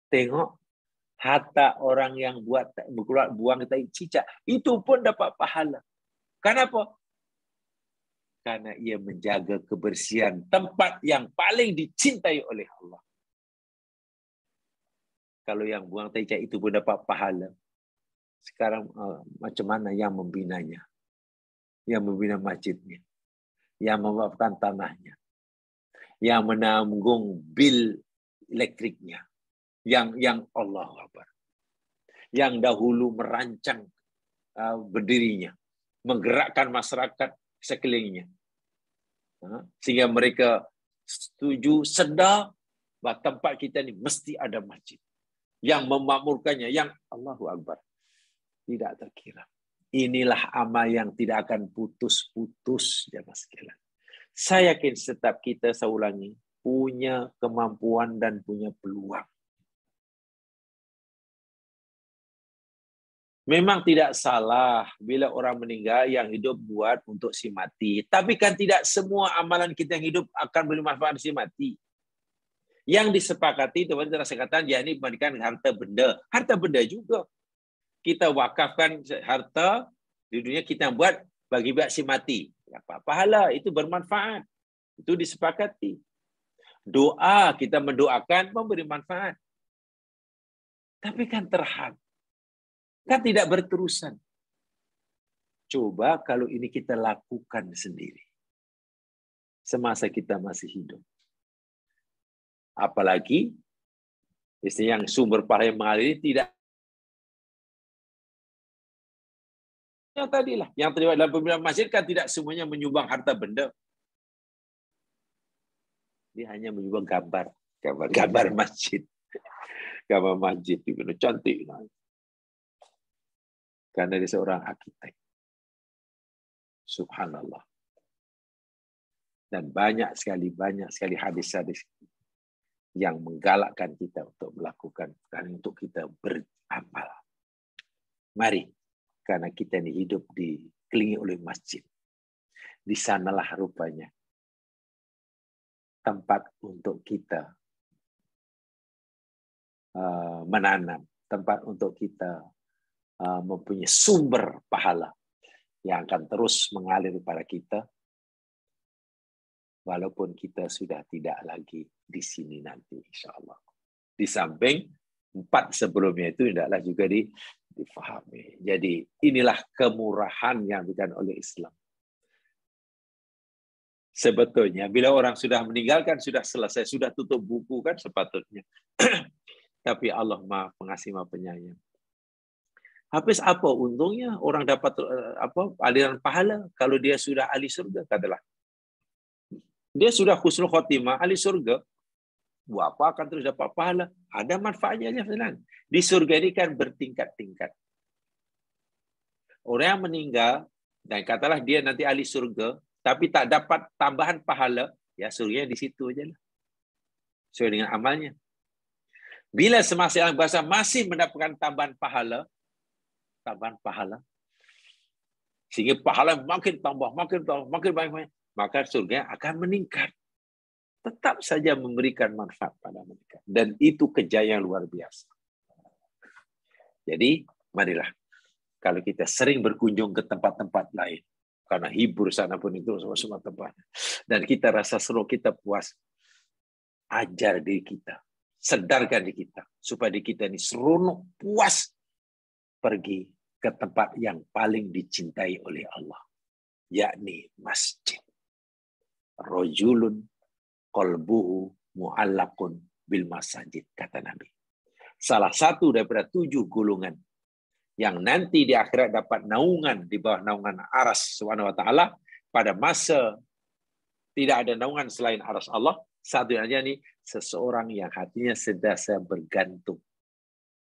Tengok, harta orang yang buang tai cicak, itu pun dapat pahala. Kenapa? Karena ia menjaga kebersihan tempat yang paling dicintai oleh Allah. Kalau yang buang tai cicak itu pun dapat pahala, sekarang macam mana yang membinanya? Yang membina masjidnya, yang memaafkan tanahnya, yang menanggung bil elektriknya, yang Allah Akbar, yang dahulu merancang berdirinya, menggerakkan masyarakat sekelilingnya, sehingga mereka setuju, sedar bahwa tempat kita ini mesti ada masjid, yang memakmurkannya, yang Allahu Akbar, tidak terkira. Inilah amal yang tidak akan putus-putus, jemaah sekalian. Saya yakin setiap kita, saya ulangi, punya kemampuan dan punya peluang. Memang tidak salah bila orang meninggal yang hidup buat untuk si mati. Tapi kan tidak semua amalan kita yang hidup akan bermanfaat si mati. Yang disepakati, teman-teman, saya katakan, ya ini memberikan harta benda. Harta benda juga. Kita wakafkan harta di dunia, kita buat bagi pihak si mati. Dapat pahala, itu bermanfaat. Itu disepakati. Doa, kita mendoakan, memberi manfaat. Tapi kan terhad. Kan tidak berterusan. Coba kalau ini kita lakukan sendiri. Semasa kita masih hidup. Apalagi, yang sumber pahala yang mengalir tidak. Yang tadilah, yang terlibat dalam pembinaan masjid kan tidak semuanya menyumbang harta benda. Dia hanya menyumbang gambar masjid. Gambar masjid itu cantik. Karena dia seorang arsitek. Subhanallah. Dan banyak sekali hadis-hadis yang menggalakkan kita untuk melakukan, dan untuk kita beramal. Mari, karena kita ini hidup dikelilingi oleh masjid. Di sanalah rupanya tempat untuk kita menanam, tempat untuk kita mempunyai sumber pahala yang akan terus mengalir kepada kita, walaupun kita sudah tidak lagi di sini nanti, insya Allah. Di samping 4 sebelumnya itu tidaklah juga difahami. Jadi inilah kemurahan yang diberikan oleh Islam. Sebetulnya bila orang sudah meninggalkan, sudah selesai, sudah tutup buku kan sepatutnya. Tapi Allah Maha Pengasih, Maha Penyayang. Habis apa untungnya orang dapat aliran pahala kalau dia sudah ahli surga? Katalah, dia sudah husnul khotimah, ahli surga. Buat apa akan terus dapat pahala? Ada manfaatnya aja, senang. Di surga ini kan bertingkat-tingkat. Orang yang meninggal dan katalah dia nanti ahli surga, tapi tak dapat tambahan pahala, ya surga di situ aja lah. Sesuai dengan amalnya. Bila semasa yang bahasa masih mendapatkan tambahan pahala, sehingga pahala makin tambah, makin banyak, maka surga akan meningkat. Tetap saja memberikan manfaat pada mereka. Dan itu kejayaan luar biasa. Jadi, marilah. Kalau kita sering berkunjung ke tempat-tempat lain, karena hibur sana pun itu semua tempat, dan kita rasa seru, kita puas, ajar diri kita, sedarkan diri kita, supaya diri kita ini seronok, puas, pergi ke tempat yang paling dicintai oleh Allah, yakni masjid. Rajulun qalbuhu mu'allaqun bil masajid, kata Nabi. Salah satu daripada 7 golongan yang nanti di akhirat dapat naungan di bawah naungan aras Subhanahu wa taala pada masa tidak ada naungan selain aras Allah. Satu aja nih, seseorang yang hatinya senantiasa bergantung,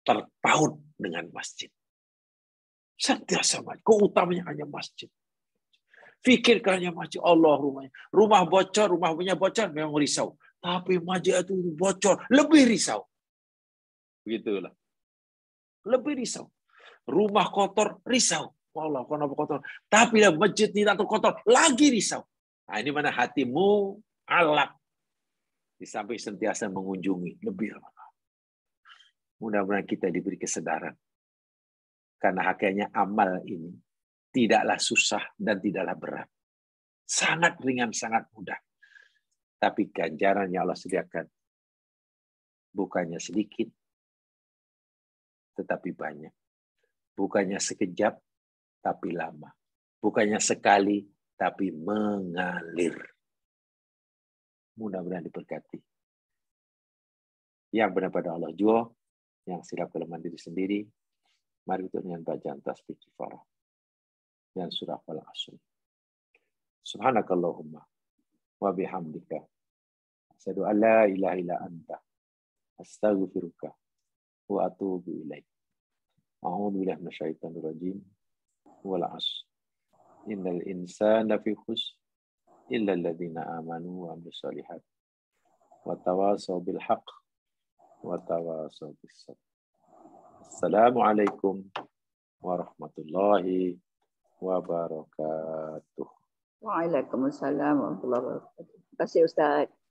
terpaut dengan masjid. Sentiasa, keutamanya hanya masjid. Fikirkannya masya Allah rumahnya. Rumah bocor, rumah punya bocor memang risau. Tapi masjid itu bocor, lebih risau. Begitulah. Lebih risau. Rumah kotor, risau. Allah, kenapa kotor? Tapi masjid tidak kotor, lagi risau. Nah, ini mana hatimu alak. Di samping sentiasa mengunjungi. Lebih. Mudah-mudahan kita diberi kesadaran. Karena hakikatnya amal ini tidaklah susah dan tidaklah berat. Sangat ringan, sangat mudah. Tapi ganjaran yang Allah sediakan bukannya sedikit, tetapi banyak. Bukannya sekejap, tapi lama. Bukannya sekali, tapi mengalir. Mudah-mudahan diberkati. Yang benar pada Allah jua, yang silap kelemahan diri sendiri, mari kita dengan bacaan tasbih kifarah dan surah Al-Asr. Subhanakallahumma wa bihamdika asyhadu an la ilaha illa anta astaghfiruka wa atubu ilaik. A'udzu billahi minasyaitonir rajim. Wal 'ashr. Innal insana fi khusr illa alladziina aamanu wa 'amilus shalihat wa tawashaw bil haqq wa tawashaw bis sabr. Assalamualaikum warahmatullahi wabarakatuh. Waalaikumsalam warahmatullahi wabarakatuh. Terima kasih Ustaz.